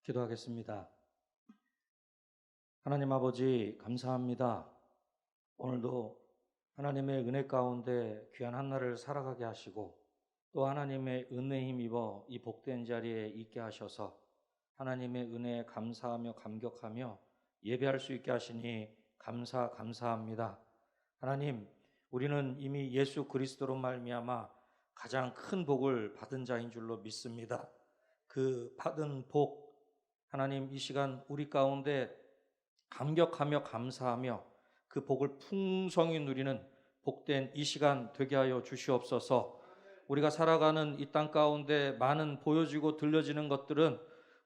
기도하겠습니다. 하나님 아버지 감사합니다. 오늘도 하나님의 은혜 가운데 귀한 한 날을 살아가게 하시고 또 하나님의 은혜에 힘입어 이 복된 자리에 있게 하셔서 하나님의 은혜에 감사하며 감격하며 예배할 수 있게 하시니 감사합니다. 하나님, 우리는 이미 예수 그리스도로 말미암아 가장 큰 복을 받은 자인 줄로 믿습니다. 그 받은 복, 하나님 이 시간 우리 가운데 감격하며 감사하며 그 복을 풍성히 누리는 복된 이 시간 되게 하여 주시옵소서. 우리가 살아가는 이 땅 가운데 많은 보여지고 들려지는 것들은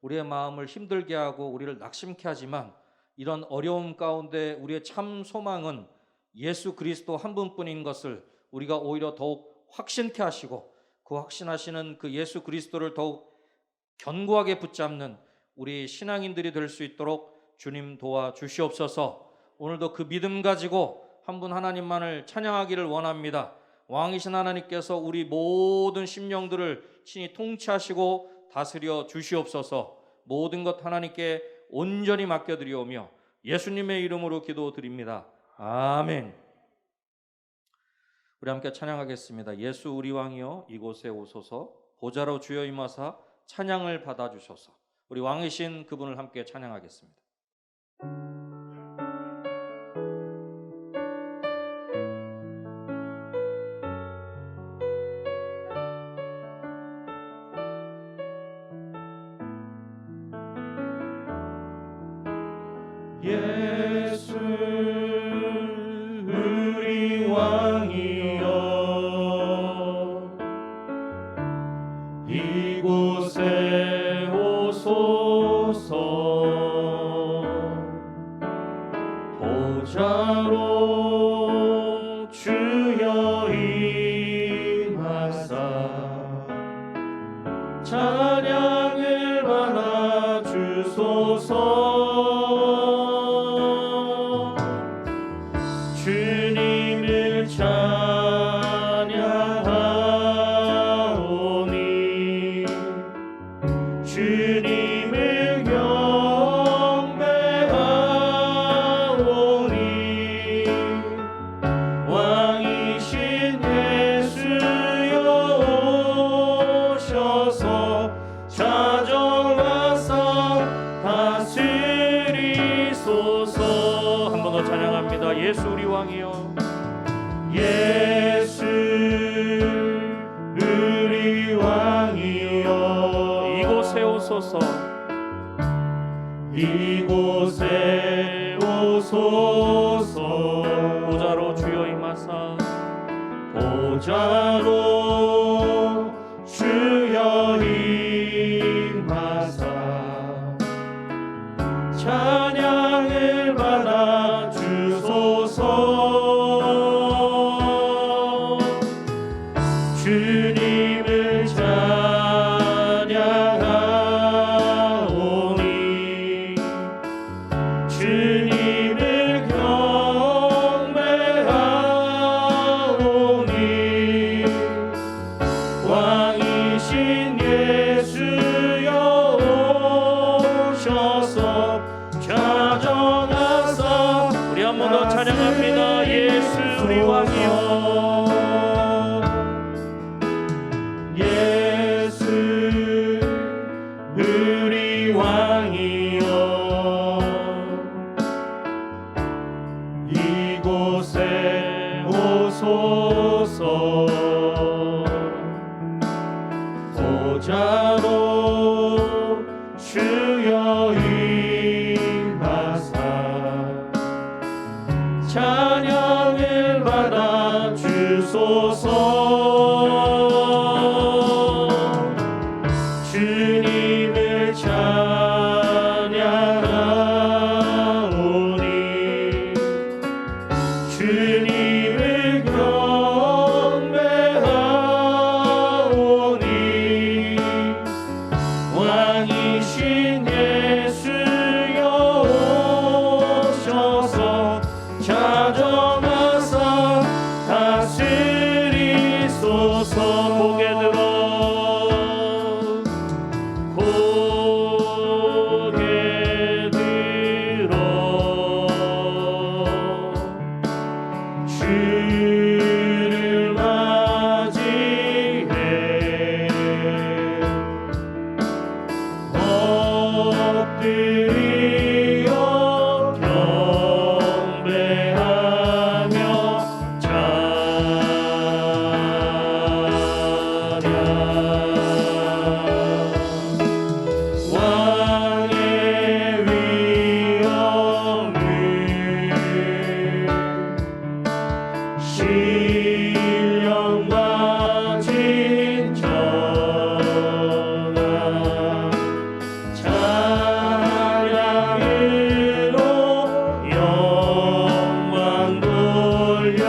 우리의 마음을 힘들게 하고 우리를 낙심케 하지만 이런 어려움 가운데 우리의 참 소망은 예수 그리스도 한 분뿐인 것을 우리가 오히려 더욱 확신케 하시고 그 확신하시는 그 예수 그리스도를 더욱 견고하게 붙잡는 우리 신앙인들이 될 수 있도록 주님 도와 주시옵소서. 오늘도 그 믿음 가지고 한 분 하나님만을 찬양하기를 원합니다. 왕이신 하나님께서 우리 모든 심령들을 친히 통치하시고 다스려 주시옵소서. 모든 것 하나님께 온전히 맡겨드리오며 예수님의 이름으로 기도드립니다. 아멘. 우리 함께 찬양하겠습니다. 예수 우리 왕이여 이곳에 오소서, 보좌로 주여 임하사 찬양을 받아주소서. 우리 왕이신 그분을 함께 찬양하겠습니다. 예수 우리 왕이여 이곳에 오소서, 보좌로 주여 임하사 찬양을 받아 주소서. 주님을 찬양하오니 주님을 경배하오니 왕이신 예수여 오셔서 찾아와서 다스리소서. 한 번 더 찬양합니다. 예수 우리 왕이여 예수 우리 왕이여 이곳에 오소서, 이곳에 오소서, 보좌로 주여 임하사 보좌로 주여 임하사 찬양을 받아 주소서. 주님을 찬양하오니 주님을 경배하오니 왕이신 예수여 오셔서 찾아와서 우리 한 번 더 찬양합니다. 예수 우리 왕이여 예수 우리 왕이여 이곳에 오소서, 보좌로 주여 임하사 찬양을 받아 주소서. 주님을 찬양하오니 주님을 경배하오니 왕이신 예수여 오셔서 찾아와서 다스리소서. 고개 들어 엎드려 경배하며 찬양 왕의 위엄을 신령과 진정한 찬양으로 영광 돌려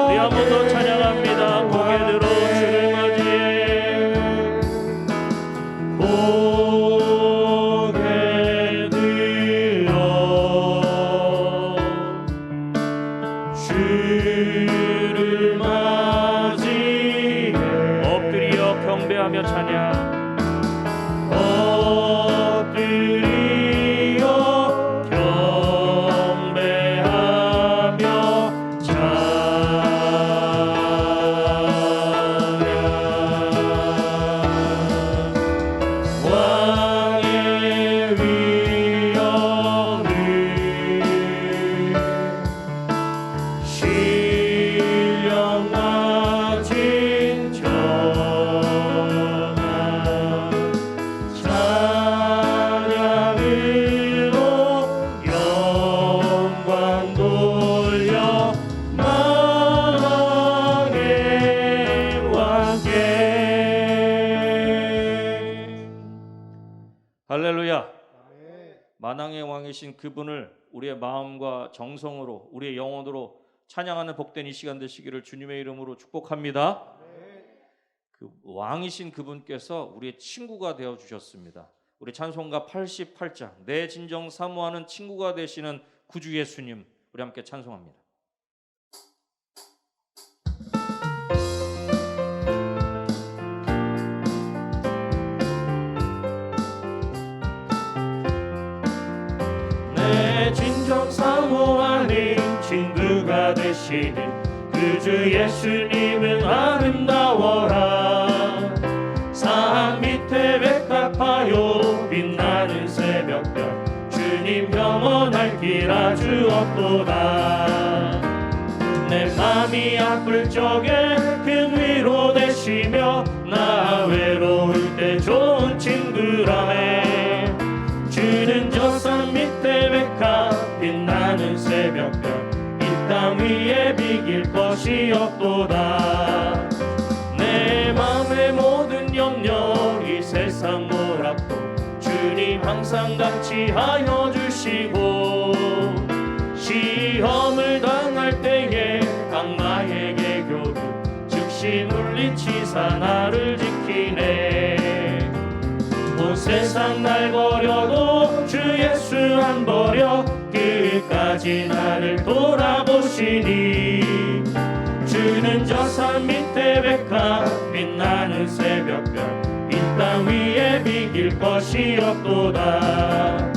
우리 한 번 더 찬양합니다. 고개 들어 주를 맞이해 고개 들어 주를 맞이해 엎드려 경배하며 찬양 엎드려 경배하며 찬양 왕의 위엄을 신령과 진정한 찬양으로 영광 돌려 만왕의 왕께 할렐루야. 만왕의 왕이신 그분을 우리의 마음과 정성으로 우리의 영혼으로 찬양하는 복된 이 시간 되시기를 주님의 이름으로 축복합니다. 그 왕이신 그분께서 우리의 친구가 되어 주셨습니다. 우리 찬송가 88장 내 진정 사모하는 친구가 되시는 구주 예수님, 우리 함께 찬송합니다. 내 진정 사모하는 친구가 되시는 그주 예수님은 아름다워라. 산 밑에 백합하여 빛나는 새벽별 주님 영원할 길 아주 없도다. 내 맘이 아플 적에 큰 위로 되시며 나 외로울 때 좋은 친구라네. 주는 저 산 밑에 백합 빛나는 새벽별 이 땅 위에 비길 것이 없도다. 내 맘의 모든 염려 이 세상 모락도 주님 항상 같이 하여 주시고 시험을 당할 때에 악마에게 교훈 즉시 물리치사 나를 지키네. 온 세상 날 버려도 주 예수 안 버려 끝까지 나를 돌아보시니. 주는 저 산 밑에 백합 빛나는 새벽별 이 땅 위에 비길 것이 없도다.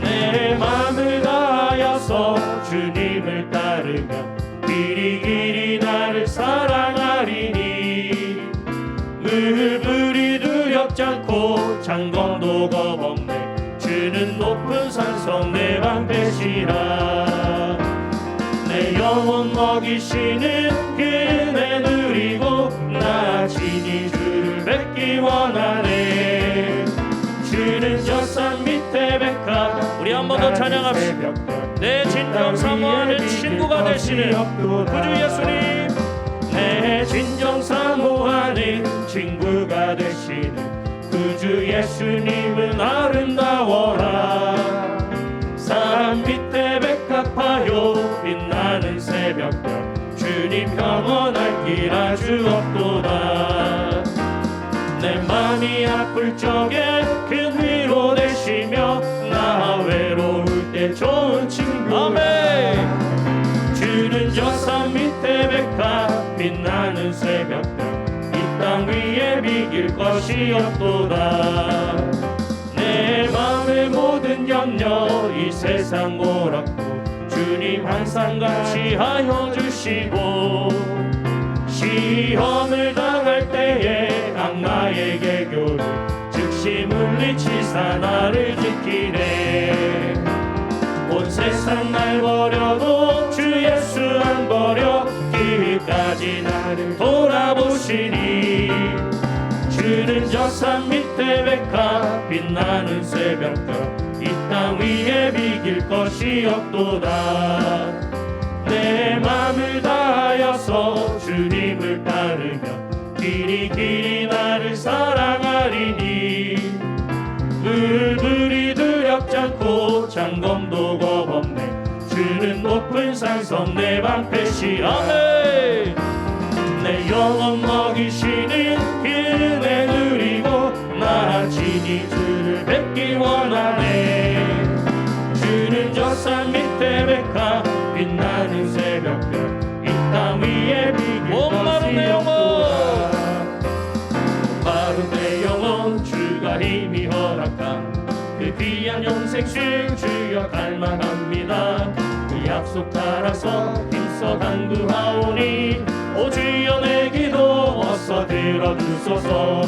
내 맘을 다하여서 주님을 따르며 길이 길이 나를 사랑하리니. 물불이 두렵지 않고 장검도 겁없네. 주는 높은 산성 내 방패시라. 내 영혼 먹이시는 그 은혜 누리고 나 친히 주를 뵙기 원하네. 주는 저 산 밑에 백합 우리 한 번 더 찬양합시다. 내 진정 사모하는 친구가 되시는 구주 예수님. 내 진정 사모하는 친구가 되시는 구주 예수님은 아름다워라. 산 밑에 백합하여 빛나는 새벽별 주님 영원할 길 아주 없도다. 내 맘이 아플 적에 큰 위로 되시며 나 외로울 때 좋은 친구라. 아멘. 주는 저 산 밑에 백합 빛나는 새벽별 이 땅 위에 비길 것이 없도다. 내 맘의 모든 염려 이 세상 모락도 주님 항상 같이 하여 주시고 시험을 당할 때에 악마에게 교훈 즉시 다시 물리치사 나를 지키네. 온 세상 날 버려도 주 예수 안 버려 끝까지 나를 돌아보시니. 주는 저 산 밑에 백합 빛나는 새벽별 이 땅 위에 비길 것이 없도다. 내 맘을 다하여서 주님을 따르며 길이 나를 사랑하리니. 물이 두렵지 않고 장검도 겁없네. 주는 높은 산성 내 방패시. 아멘. 내 영혼 먹이시는 그 은혜 누리고 나 친히 주를 뵙기 원하네. 주는 저 산 밑에 백합 빛나는 새벽별 이 땅 위에 비길 것이 없도다. 마른 내 영혼 주가 힘이 허락한 그 귀한 영생줄 주여 갈망합니다. 그 약속 따라서 힘써 간구하오니 오 주여 내 기도 어서 들어주소서.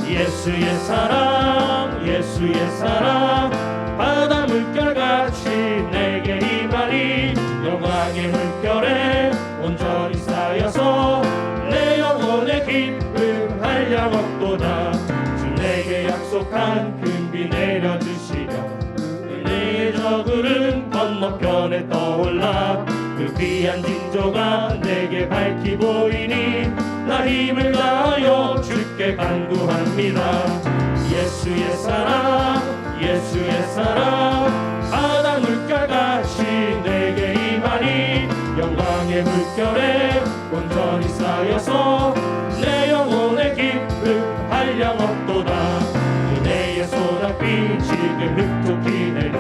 예수의 사랑 예수의 사랑 바다 물결같이 내게 임하니. 영광의 물결에 온전히 쌓여서 내 영혼의 기쁨 한량 없도다. 주 내게 약속한 금비 내려주시려 은혜의 저구름 건너편에 떠올라. 그 귀한 징조가 내게 밝히 보이니 나 힘을 다하여 주께 간구합니다. 예수의 사랑 예수의 사랑 바다 물결같이 내게 임하니. 영광의 물결에 온전히 쌓여서 내 영혼의 기쁨 한량 없도다. 은혜의 소낙비 지금 흡족히 내려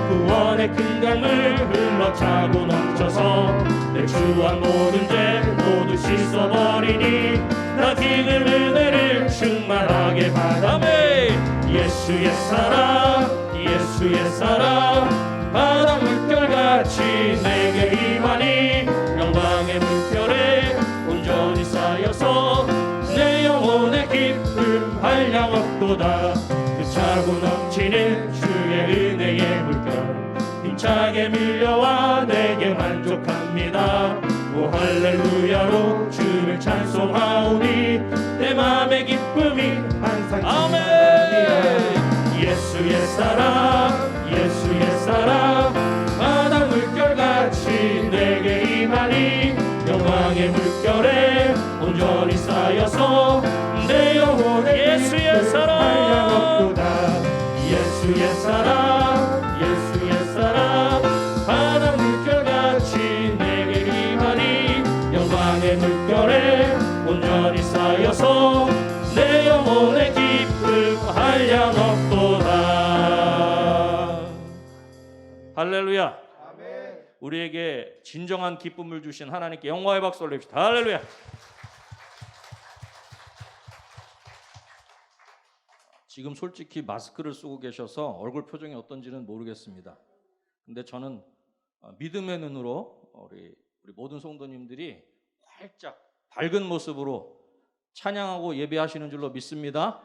구원의 큰 강물 흘러차고 넘쳐서 내 주한 모든 죄 모두 씻어버리니. 나 지금 은혜를 충만하게 받아매. 예수의 사랑 예수의 사랑 바다 물결같이 내게 임하니. 영광의 물결에 온전히 쌓여서 내 영혼의 기쁨 한량 없도다. 그 차고 넘치는 주의 은혜의 물결 힘차게 밀려와 내게 만족합니다. 오 할렐루야로 주를 찬송하오니 내 맘의 기쁨이 항상 충만하니라. 예수의 사랑 예수의 사랑 바다 물결같이 내게 임하니. 영광의 물결에 온전히 쌓여서 내 영혼의 예수의 사랑 한량 없도다. 예수의 사랑 예수의 사랑 바다 물결같이 내게 임하니. 영광의 물결에 온전히 쌓여서 내 영혼의 기쁨 한량 없도다. 할렐루야. 우리에게 진정한 기쁨을 주신 하나님께 영광의 박수 올립시다. 할렐루야. 지금 솔직히 마스크를 쓰고 계셔서 얼굴 표정이 어떤지는 모르겠습니다. 근데 저는 믿음의 눈으로 우리 모든 성도님들이 활짝 밝은 모습으로 찬양하고 예배하시는 줄로 믿습니다.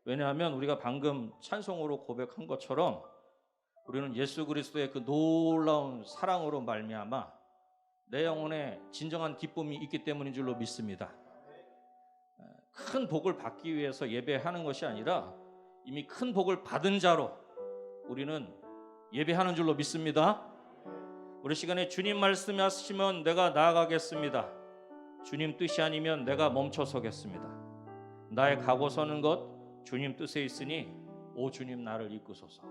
왜냐하면 우리가 방금 찬송으로 고백한 것처럼 우리는 예수 그리스도의 그 놀라운 사랑으로 말미암아 내 영혼에 진정한 기쁨이 있기 때문인 줄로 믿습니다. 큰 복을 받기 위해서 예배하는 것이 아니라 이미 큰 복을 받은 자로 우리는 예배하는 줄로 믿습니다. 우리 시간에 주님 말씀하시면 내가 나아가겠습니다. 주님 뜻이 아니면 내가 멈춰 서겠습니다. 나의 가고 서는 것 주님 뜻에 있으니 오 주님 나를 이끄소서.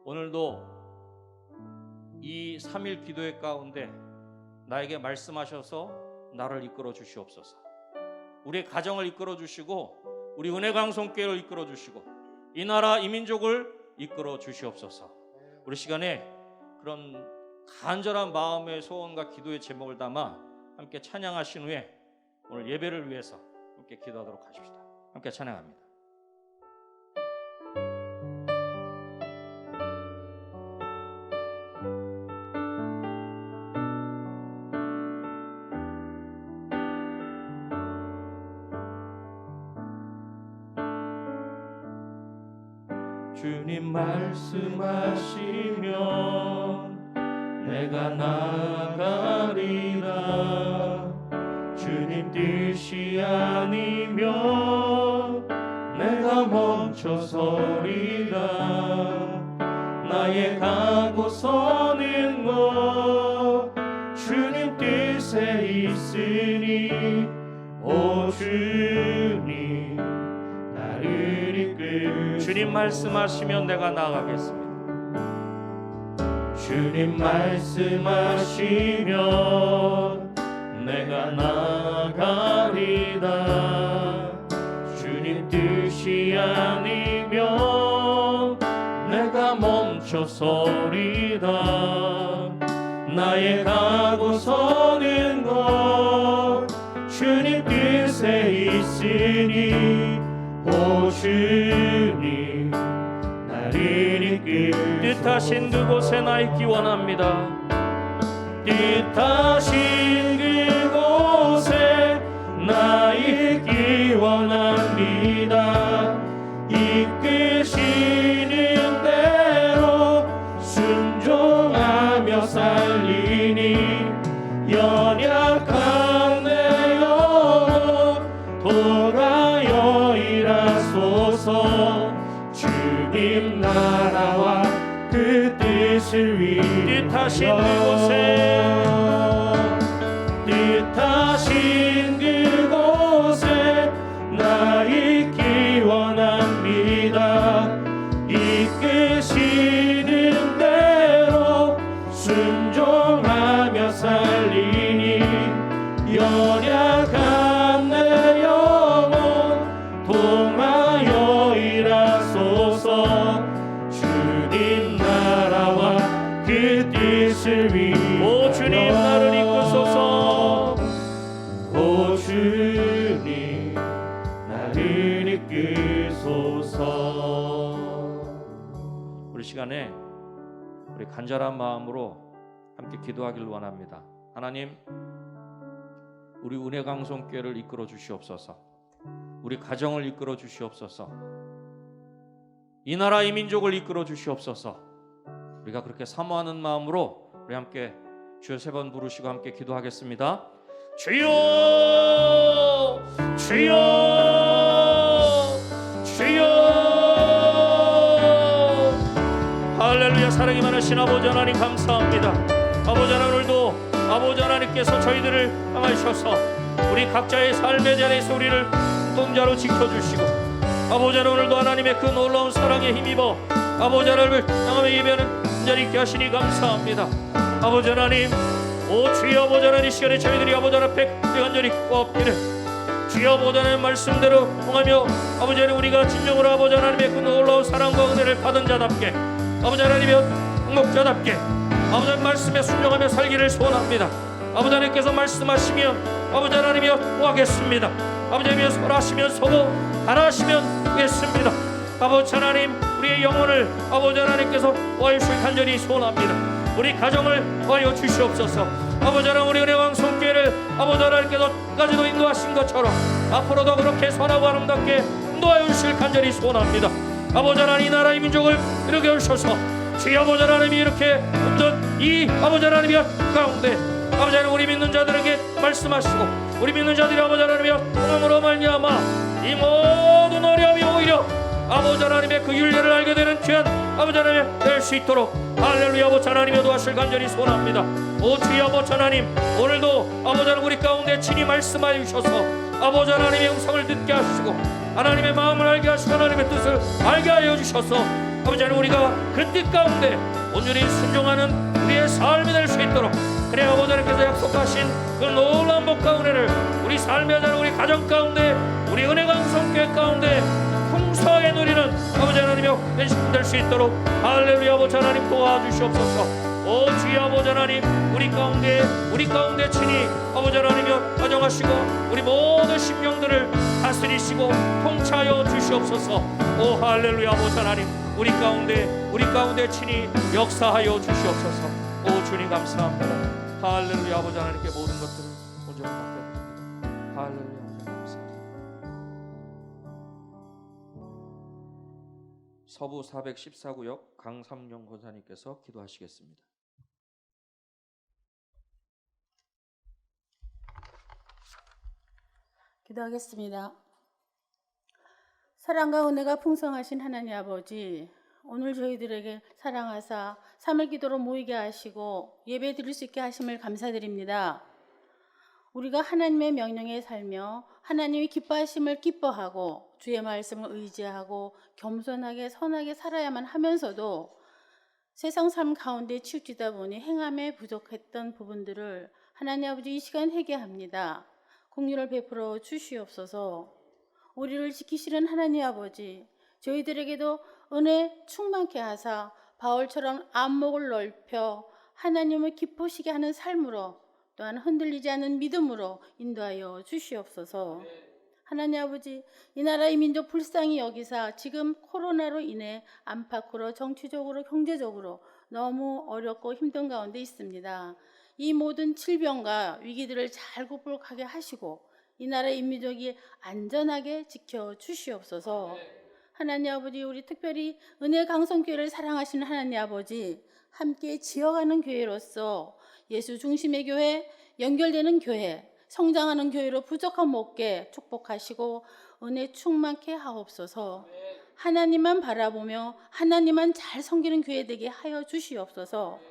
오늘도 이 3일 기도회 가운데 나에게 말씀하셔서 나를 이끌어 주시옵소서. 우리의 가정을 이끌어 주시고 우리 은혜강성교회를 이끌어 주시고 이 나라 이 민족을 이끌어 주시옵소서. 우리 시간에 그런 간절한 마음의 소원과 기도의 제목을 담아 함께 찬양하신 후에 오늘 예배를 위해서 함께 기도하도록 하십시다. 함께 찬양합니다. 주님 말씀하시면 내가 나아가리라. 주님 뜻이 아니면 내가 멈춰서리라. 나의 가고서는 뭐 주님 뜻에 있으니 오 주님 나를 이끌. 주님 말씀하시면 내가 나아가겠습니다. 주님 말씀하시면 내가 나아가리라. 주님 뜻이 아니면 내가 멈춰서리라. 나의 가고서는 것 주님 뜻에 있으니 오 주님 나를 이끌. 뜻하신 그곳에 나 있기 원합니다. 뜻하신 그곳에 나 있기 원합니다. 이끄시는 대로 순종하며 살리니 연약한 내 영혼 돌아여 일하소서. 주님 나라와 그 뜻을 위하여 뜻하신 그곳에 나 있기 원합니다. 이끄시는 대로 순종하며 살리니 연약한 내 영혼 통하여 일하소서. 주님 나라와 그 뜻을 위하여 오 주님 나를 이끄소서. 오 주님 나를 이끄소서. 우리 시간에 우리 간절한 마음으로 함께 기도하길 원합니다. 하나님, 우리 은혜강성교회를 이끌어 주시옵소서. 우리 가정을 이끌어 주시옵소서. 이 나라 이 민족을 이끌어 주시옵소서. 우리가 그렇게 사모하는 마음으로 우리 함께 주여 세 번 부르시고 함께 기도하겠습니다. 주여 주여 주여. 할렐루야. 사랑이 많으신 아버지 하나님 감사합니다. 아버지 하나님, 오늘도 아버지 하나님께서 저희들을 향하셔서 우리 각자의 삶의 자리에서 우리를 동자로 지켜주시고 아버지 하나님, 오늘도 하나님의 그 놀라운 사랑에 힘입어 아버지 하나님을 향하며 예배하는 자리 있게 하시니 감사합니다. 아버지 하나님, 오 주여 아버지 하나님, 이 시간에 저희들이 아버지 하나님 앞에 간절히 구하옵기를 주여 아버지 하나님 말씀대로 통하며 아버지 하나님 우리가 진정으로 아버지 하나님의 그 놀라운 사랑과 은혜를 받은 자답게 아버지 하나님의 목자답게 아버지 하나님 말씀에 순종하며 살기를 소원합니다. 아버지 하나님께서 말씀하시면 아버지 하나님이여 구하겠습니다. 아버지 하나님이여 설하시면 서고 가라하시면 하겠습니다. 아버지 하나님, 우리의 영혼을 아버지 하나님께서 구하여 주실 간절히 소원합니다. 우리 가정을 구하여 주시옵소서. 아버지 하나님, 우리 은혜왕성교회를 아버지 하나님께서 끝까지도 인도하신 것처럼 앞으로도 그렇게 선하고 아름답게 인도하여 주실 간절히 소원합니다. 아버지 하나님, 이 나라의 민족을 이렇게 하셔서 주여 아버지 하나님이 이렇게 어떤 이 아버지 하나님이 가운데 아버지 하나님 우리 믿는 자들에게 말씀하시고 우리 믿는 자들이 아버지 하나님이 통함으로 말미암아 이 모든 어려움이 오히려 아버지 하나님의 그 윤례를 알게 되는 귀한 아버지 하나님 될 수 있도록 할렐루야. 아버지 하나님이 도와주실 간절히 소원합니다. 오 주여 아버지 하나님, 오늘도 아버지 하나님 우리 가운데 친히 말씀하여 주셔서 아버지 하나님의 음성을 듣게 하시고 하나님의 마음을 알게 하시고 하나님의 뜻을 알게 하여 주셔서 아버지 하나님 우리가 그 뜻 가운데 온전히 순종하는 우리의 삶이 될 수 있도록 그래 아버지 하나님께서 약속하신 그 놀라운 복과 은혜를 우리 삶의 자리 우리 가정 가운데 우리 은혜강성교회 가운데 풍성하게 누리는 아버지 하나님이여 될 수 있도록 할렐루야. 아버지 하나님 도와주시옵소서. 오 주여 아버지 하나님, 우리 가운데 친히 아버지 하나님이여 가정하시고 우리 모든 심령들을 다스리시고 통치하여 주시옵소서. 오 할렐루야. 아버지 하나님, 우리 가운데 친히 역사하여 주시옵소서. 오 주님 감사합니다. 할렐루야. 아버지 하나님께 모든 것들을 온전히 맡겨드립니다. 할렐루야. 감사합니다. 서부 414구역 강삼용 권사님께서 기도하시겠습니다. 기도하겠습니다. 사랑과 은혜가 풍성하신 하나님 아버지, 오늘 저희들에게 사랑하사 3일 기도로 모이게 하시고 예배 드릴 수 있게 하심을 감사드립니다. 우리가 하나님의 명령에 살며 하나님이 기뻐하심을 기뻐하고 주의 말씀을 의지하고 겸손하게 선하게 살아야만 하면서도 세상 삶 가운데 치우치다 보니 행함에 부족했던 부분들을 하나님 아버지 이 시간 회개합니다. 긍휼을 베풀어 주시옵소서. 우리를 지키시는 하나님 아버지, 저희들에게도 은혜 충만케 하사 바울처럼 안목을 넓혀 하나님을 기쁘시게 하는 삶으로, 또한 흔들리지 않는 믿음으로 인도하여 주시옵소서. 하나님 아버지, 이 나라의 민족 불쌍히 여기사 지금 코로나로 인해 안팎으로 정치적으로 경제적으로 너무 어렵고 힘든 가운데 있습니다. 이 모든 질병과 위기들을 잘 극복하게 하시고 이 나라의 인민족이 안전하게 지켜 주시옵소서. 하나님 아버지, 우리 특별히 은혜 강성교회를 사랑하시는 하나님 아버지, 함께 지어가는 교회로서 예수 중심의 교회, 연결되는 교회, 성장하는 교회로 부족함 없게 축복하시고 은혜 충만케 하옵소서. 하나님만 바라보며 하나님만 잘 섬기는 교회 되게 하여 주시옵소서.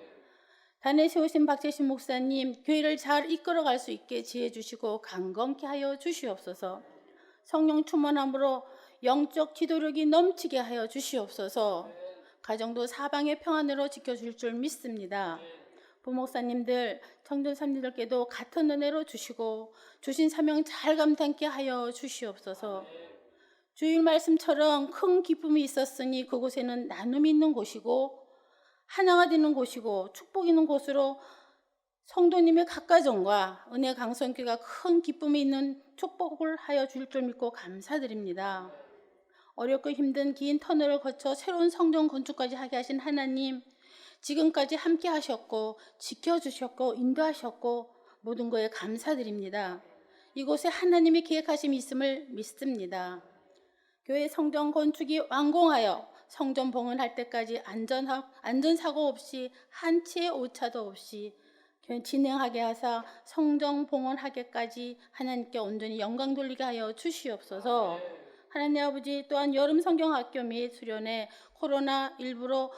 단에 세우신 박재신 목사님, 교회를 잘 이끌어갈 수 있게 지혜 주시고 강건케 하여 주시옵소서. 성령 충만함으로 영적 기도력이 넘치게 하여 주시옵소서. 가정도 사방의 평안으로 지켜줄 줄 믿습니다. 부목사님들, 청전사님들께도 같은 은혜로 주시고 주신 사명 잘 감당케 하여 주시옵소서. 주일 말씀처럼 큰 기쁨이 있었으니 그곳에는 나눔이 있는 곳이고 하나가 되는 곳이고 축복이 있는 곳으로 성도님의 각 가정과 은혜 강성교회가 큰 기쁨이 있는 축복을 하여 줄 줄 믿고 감사드립니다. 어렵고 힘든 긴 터널을 거쳐 새로운 성전 건축까지 하게 하신 하나님, 지금까지 함께 하셨고 지켜주셨고 인도하셨고 모든 것에 감사드립니다. 이곳에 하나님의 계획하심이 있음을 믿습니다. 교회 성전 건축이 완공하여 성전 봉헌할 때까지 안전사고 없이 한 치의 오차도 없이 진행하게 하사 성전 봉헌하기까지 하나님께 온전히 영광 돌리게 하여 주시옵소서. 하나님 아버지, 또한 여름 성경학교 및 수련회 코로나19로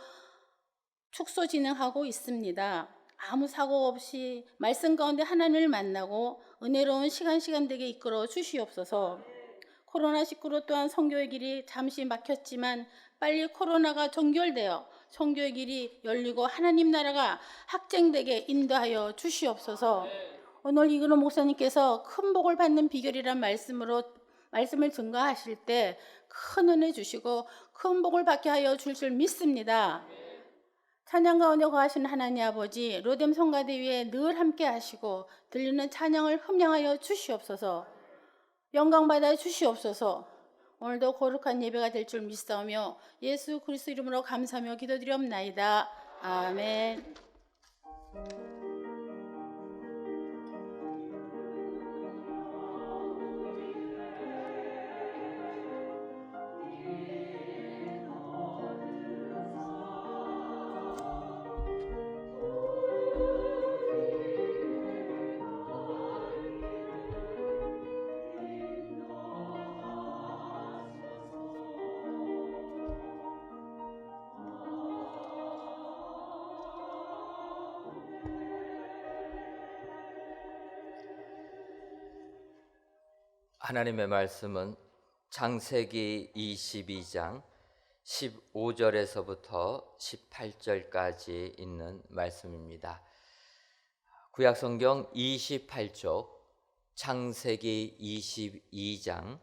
축소 진행하고 있습니다. 아무 사고 없이 말씀 가운데 하나님을 만나고 은혜로운 시간 되게 이끌어 주시옵소서. 코로나19로 또한 선교의 길이 잠시 막혔지만 빨리 코로나가 종결되어 선교의 길이 열리고 하나님 나라가 확장되게 인도하여 주시옵소서. 오늘 이근호 목사님께서 큰 복을 받는 비결이란 말씀을 증거하실 때 큰 은혜 주시고 큰 복을 받게 하여 줄 줄 믿습니다. 찬양 가운데 거하시는 하나님 아버지, 로뎀 성가대 위에 늘 함께 하시고 들리는 찬양을 흠양하여 주시옵소서. 영광 받아 주시옵소서. 오늘도 거룩한 예배가 될 줄 믿사오며 예수 그리스도 이름으로 감사하며 기도드리옵나이다. 아멘. 하나님의 말씀은 창세기 22장 15절에서부터 18절까지 있는 말씀입니다. 구약성경 28쪽 창세기 22장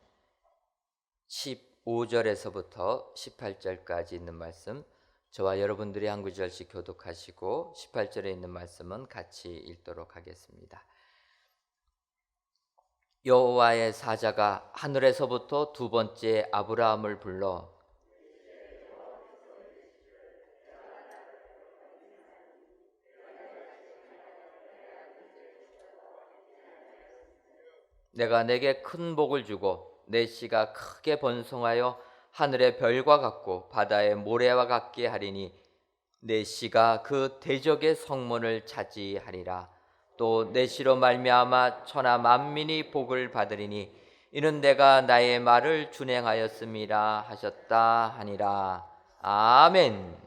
15절에서부터 18절까지 있는 말씀, 저와 여러분들이 한 구절씩 교독하시고 18절에 있는 말씀은 같이 읽도록 하겠습니다. 여호와의 사자가 하늘에서부터 두 번째 아브라함을 불러 내가 내게 큰 복을 주고 내 씨가 크게 번성하여 하늘의 별과 같고 바다의 모래와 같게 하리니 내 씨가 그 대적의 성문을 차지하리라. 또 내 씨로 말미암아 천하 만민이 복을 받으리니 이는 내가 나의 말을 준행하였음이라 하셨다 하니라. 아멘.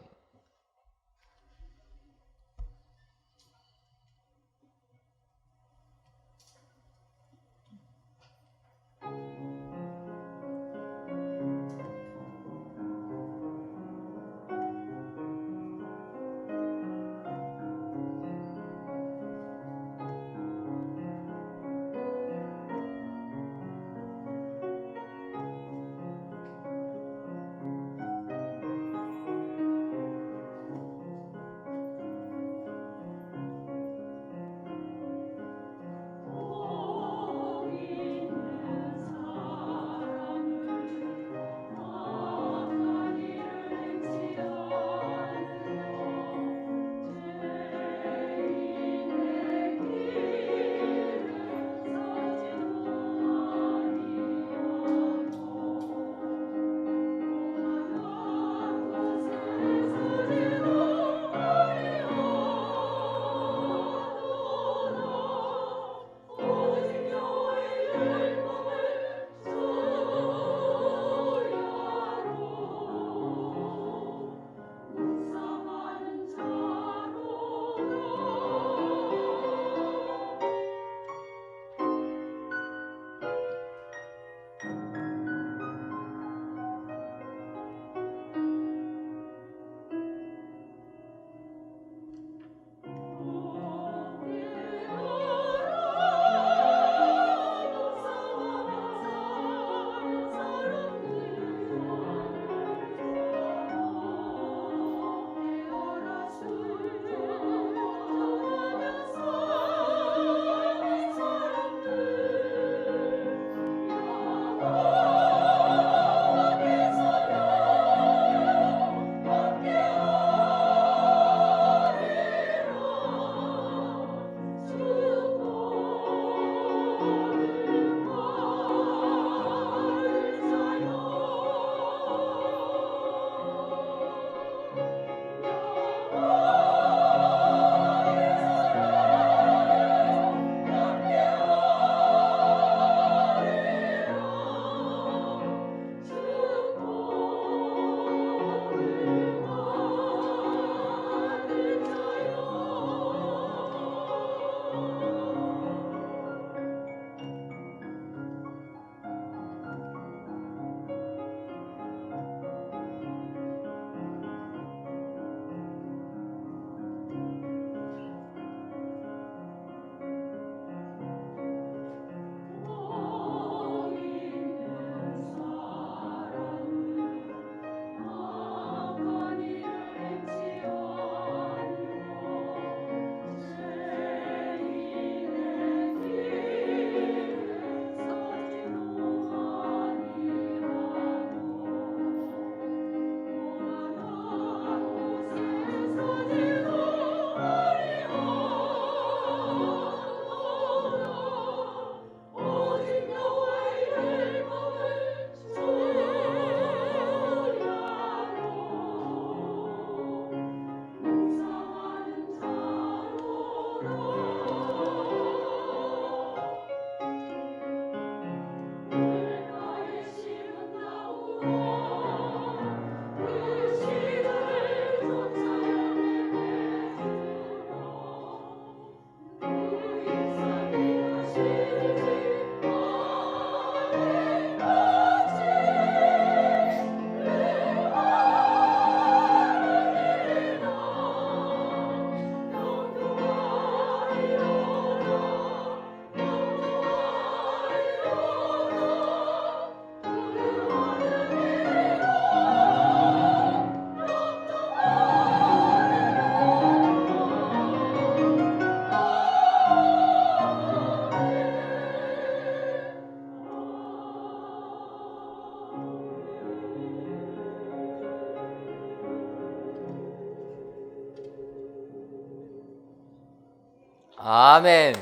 아멘.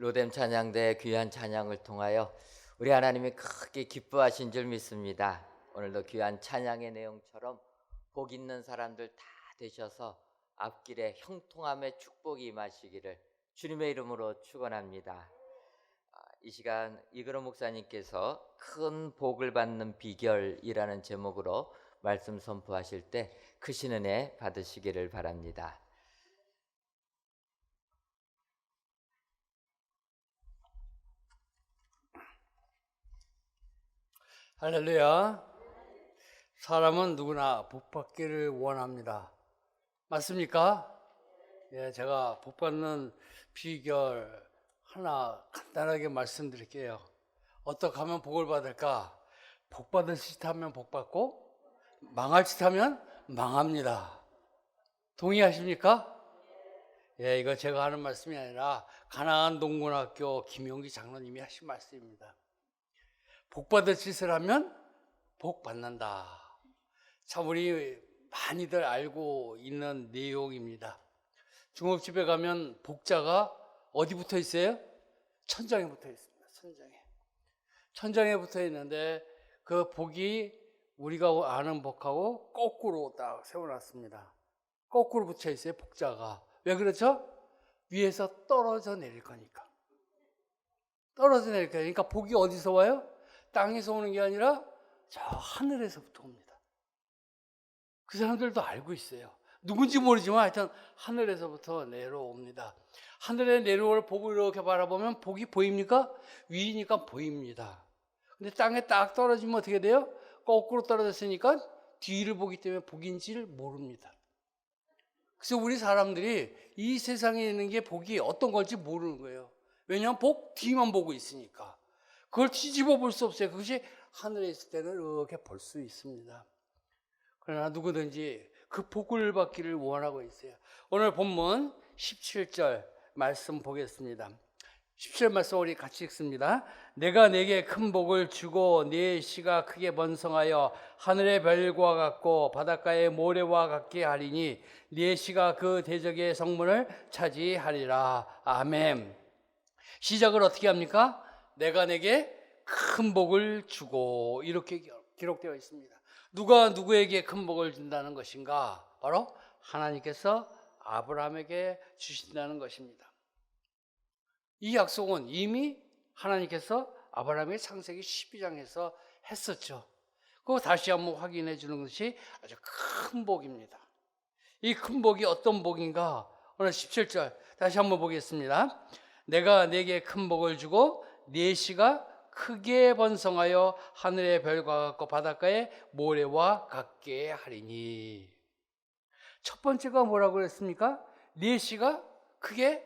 로뎀 찬양대 귀한 찬양을 통하여 우리 하나님이 크게 기뻐하신 줄 믿습니다. 오늘도 귀한 찬양의 내용처럼 복 있는 사람들 다 되셔서 앞길에 형통함의 축복이 임하시기를 주님의 이름으로 축원합니다. 이 시간 이그로 목사님께서 큰 복을 받는 비결이라는 제목으로 말씀 선포하실 때 크신 은혜 받으시기를 바랍니다. 할렐루야. 사람은 누구나 복 받기를 원합니다. 맞습니까? 예, 제가 복 받는 비결 하나 간단하게 말씀드릴게요. 어떻게 하면 복을 받을까? 복 받을 짓 하면 복 받고 망할 짓 하면 망합니다. 동의하십니까? 예, 이거 제가 하는 말씀이 아니라 가나안 동문학교 김용기 장로님이 하신 말씀입니다. 복 받을 짓을 하면 복 받는다. 참 우리 많이들 알고 있는 내용입니다. 중국집에 가면 복자가 어디 붙어 있어요? 천장에 붙어 있습니다. 천장에 붙어 있는데 그 복이 우리가 아는 복하고 거꾸로 딱 세워놨습니다. 거꾸로 붙여 있어요. 복자가. 왜 그렇죠? 위에서 떨어져 내릴 거니까. 그러니까 복이 어디서 와요? 땅에서 오는 게 아니라 저 하늘에서부터 옵니다. 그 사람들도 알고 있어요. 누군지 모르지만 하여튼 하늘에서부터 내려옵니다. 하늘에 내려올 복을 이렇게 바라보면 복이 보입니까? 위니까 보입니다. 근데 땅에 딱 떨어지면 어떻게 돼요? 거꾸로 떨어졌으니까 뒤를 보기 때문에 복인지를 모릅니다. 그래서 우리 사람들이 이 세상에 있는 게 복이 어떤 걸지 모르는 거예요. 왜냐하면 복 뒤만 보고 있으니까. 그걸 뒤집어 볼 수 없어요. 그것이 하늘에 있을 때는 이렇게 볼 수 있습니다. 그러나 누구든지 그 복을 받기를 원하고 있어요. 오늘 본문 17절 말씀 보겠습니다. 17절 말씀 우리 같이 읽습니다. 내가 내게 큰 복을 주고 네 씨가 크게 번성하여 하늘의 별과 같고 바닷가의 모래와 같게 하리니 네 씨가 그 대적의 성문을 차지하리라. 아멘. 시작을 어떻게 합니까? 내가 내게 큰 복을 주고 이렇게 기록되어 있습니다. 누가 누구에게 큰 복을 준다는 것인가? 바로 하나님께서 아브라함에게 주신다는 것입니다. 이 약속은 이미 하나님께서 아브라함의 창세기 12장에서 했었죠. 그거 다시 한번 확인해 주는 것이 아주 큰 복입니다. 이 큰 복이 어떤 복인가? 오늘 17절 다시 한번 보겠습니다. 내가 내게 큰 복을 주고 네 씨가 크게 번성하여 하늘의 별과 같고 바닷가의 모래와 같게 하리니. 첫 번째가 뭐라고 그랬습니까? 네 씨가 크게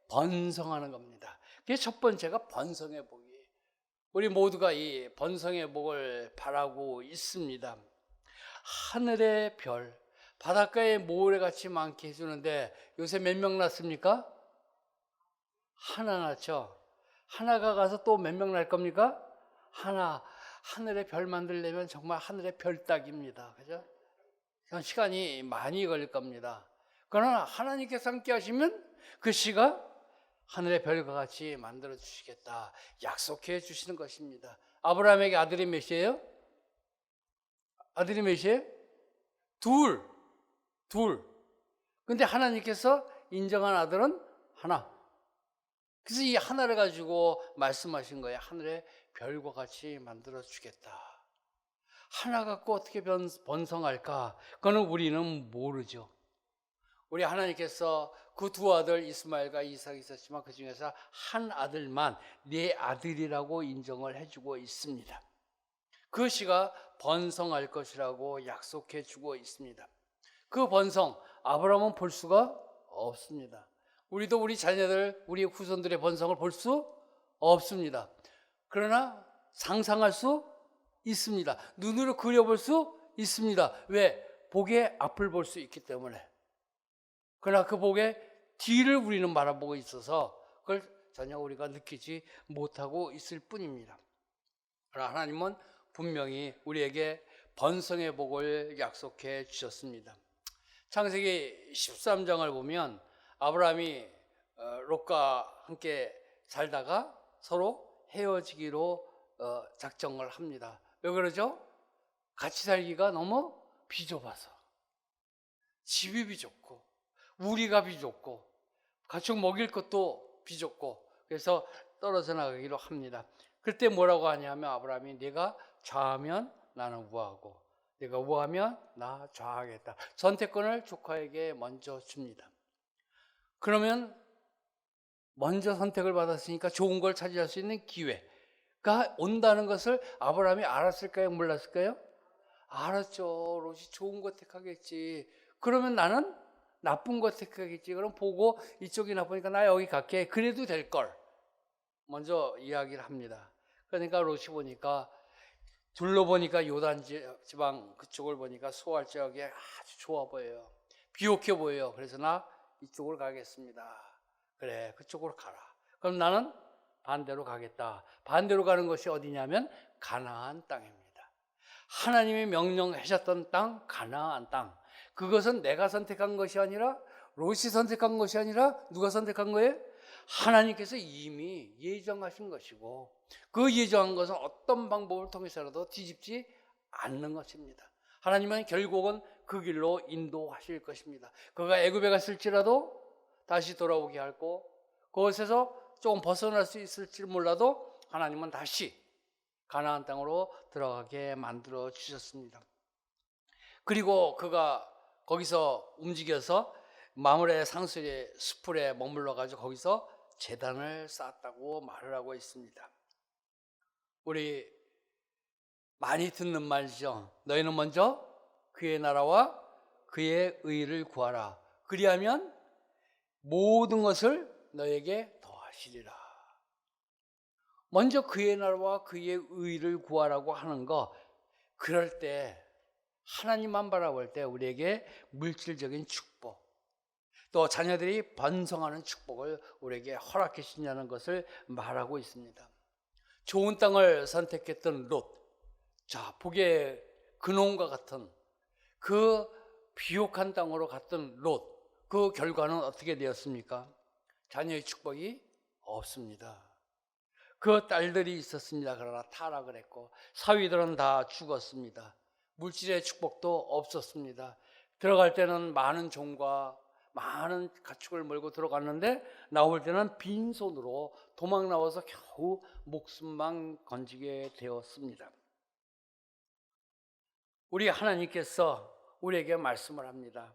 번성하는 겁니다. 그게 첫 번째가 번성의 복이에요. 우리 모두가 이 번성의 복을 바라고 있습니다. 하늘의 별, 바닷가의 모래같이 많게 해주는데 요새 몇 명 났습니까? 하나 났죠. 하나가 가서 또 몇 명 날 겁니까? 하나. 하늘의 별 만들려면 정말 하늘의 별 따기입니다. 그죠? 시간이 많이 걸릴 겁니다. 그러나 하나님께서 함께 하시면 그 씨가 하늘의 별과 같이 만들어 주시겠다 약속해 주시는 것입니다. 아브라함에게 아들이 몇이에요? 아들이 몇이에요? 둘. 근데 하나님께서 인정한 아들은 하나. 그래서 이 하나를 가지고 말씀하신 거예요. 하늘의 별과 같이 만들어 주겠다. 하나 갖고 어떻게 번성할까? 그거는 우리는 모르죠. 우리 하나님께서 그 두 아들 이스마엘과 이삭이 있었지만 그 중에서 한 아들만 네 아들이라고 인정을 해주고 있습니다. 그 씨가 번성할 것이라고 약속해 주고 있습니다. 그 번성 아브라함은 볼 수가 없습니다. 우리도 우리 자녀들, 우리 후손들의 번성을 볼 수 없습니다. 그러나 상상할 수 있습니다. 눈으로 그려볼 수 있습니다. 왜? 복의 앞을 볼 수 있기 때문에. 그러나 그 복의 뒤를 우리는 바라보고 있어서 그걸 전혀 우리가 느끼지 못하고 있을 뿐입니다. 그러나 하나님은 분명히 우리에게 번성의 복을 약속해 주셨습니다. 창세기 13장을 보면 아브라함이 롯과 함께 살다가 서로 헤어지기로 작정을 합니다. 왜 그러죠? 같이 살기가 너무 비좁아서. 집이 비좁고 우리가 비좁고 가축 먹일 것도 비좁고 그래서 떨어져 나가기로 합니다. 그때 뭐라고 하냐면 아브라함이 네가 좌하면 나는 우하고 네가 우하면 나 좌하겠다. 선택권을 조카에게 먼저 줍니다. 그러면 먼저 선택을 받았으니까 좋은 걸 차지할 수 있는 기회가 온다는 것을 아브라함이 알았을까요? 몰랐을까요? 알았죠. 롯이 좋은 거 택하겠지. 그러면 나는 나쁜 거 택하겠지. 그럼 보고 이쪽이 나쁘니까 나 여기 갈게. 그래도 될 걸. 먼저 이야기를 합니다. 그러니까 롯이 보니까 둘러보니까 요단 지방 그쪽을 보니까 소할 지역이 아주 좋아 보여요. 비옥해 보여요. 그래서 나 이쪽으로 가겠습니다. 그래, 그쪽으로 가라. 그럼 나는 반대로 가겠다. 반대로 가는 것이 어디냐면 가나안 땅입니다. 하나님이 명령하셨던 땅, 가나안 땅. 그것은 내가 선택한 것이 아니라 롯이 선택한 것이 아니라 누가 선택한 거예요? 하나님께서 이미 예정하신 것이고 그 예정한 것은 어떤 방법을 통해서라도 뒤집지 않는 것입니다. 하나님은 결국은 그 길로 인도하실 것입니다. 그가 애굽에 갔을지라도 다시 돌아오게 하고 그곳에서 조금 벗어날 수 있을지 몰라도 하나님은 다시 가나안 땅으로 들어가게 만들어 주셨습니다. 그리고 그가 거기서 움직여서 마므레 상수리의 수풀에 머물러 가지고 거기서 제단을 쌓았다고 말을 하고 있습니다. 우리 많이 듣는 말이죠. 너희는 먼저 그의 나라와 그의 의를 구하라. 그리하면 모든 것을 너에게 더하시리라. 먼저 그의 나라와 그의 의를 구하라고 하는 거, 그럴 때 하나님만 바라볼 때 우리에게 물질적인 축복, 또 자녀들이 번성하는 축복을 우리에게 허락해 주신다는 것을 말하고 있습니다. 좋은 땅을 선택했던 롯, 자, 복의 근원과 같은 그 비옥한 땅으로 갔던 롯, 그 결과는 어떻게 되었습니까? 자녀의 축복이 없습니다. 그 딸들이 있었습니다. 그러나 타락을 했고 사위들은 다 죽었습니다. 물질의 축복도 없었습니다. 들어갈 때는 많은 종과 많은 가축을 몰고 들어갔는데 나올 때는 빈손으로 도망 나와서 겨우 목숨만 건지게 되었습니다. 우리 하나님께서 우리에게 말씀을 합니다.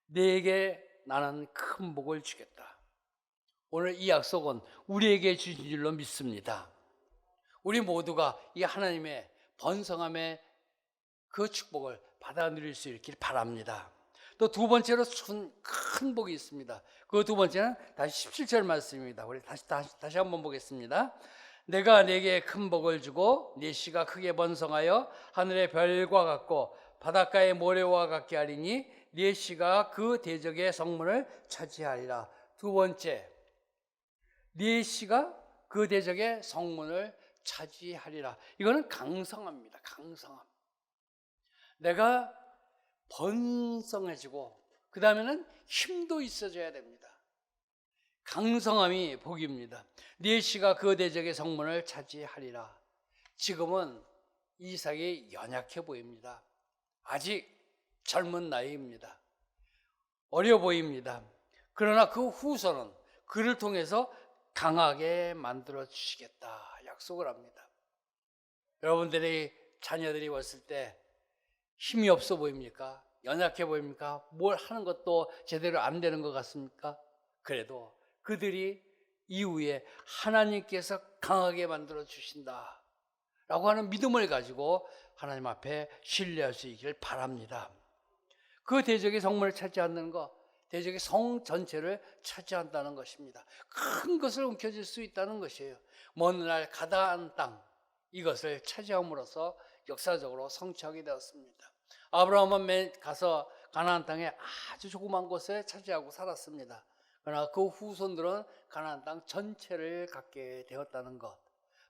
네게 나는 큰 복을 주겠다. 오늘 이 약속은 우리에게 주신 줄로 믿습니다. 우리 모두가 이 하나님의 번성함의 그 축복을 받아 누릴 수 있길 바랍니다. 또 두 번째로 큰 복이 있습니다. 그 두 번째는 다시 17절 말씀입니다. 우리 다시 한번 보겠습니다. 내가 네게 큰 복을 주고 네 씨가 크게 번성하여 하늘의 별과 같고 바닷가의 모래와 같게 하리니 네 씨가 그 대적의 성문을 차지하리라. 두 번째, 네 씨가 그 대적의 성문을 차지하리라. 이거는 강성합니다. 강성함. 내가 번성해지고 그 다음에는 힘도 있어져야 됩니다. 강성함이 복입니다. 네 씨가 그 대적의 성문을 차지하리라. 지금은 이삭이 연약해 보입니다. 아직 젊은 나이입니다. 어려 보입니다. 그러나 그 후손은 그를 통해서 강하게 만들어 주시겠다 약속을 합니다. 여러분들이 자녀들이 왔을 때 힘이 없어 보입니까? 연약해 보입니까? 뭘 하는 것도 제대로 안 되는 것 같습니까? 그래도 그들이 이후에 하나님께서 강하게 만들어 주신다 라고 하는 믿음을 가지고 하나님 앞에 신뢰할 수 있기를 바랍니다. 그 대적의 성문을 차지한다는 것, 대적의 성 전체를 차지한다는 것입니다. 큰 것을 움켜쥘 수 있다는 것이에요. 먼 날 가나안 땅, 이것을 차지함으로써 역사적으로 성취하게 되었습니다. 아브라함은 가서 가나안 땅에 아주 조그만 곳에 차지하고 살았습니다. 그러나 그 후손들은 가나안 땅 전체를 갖게 되었다는 것,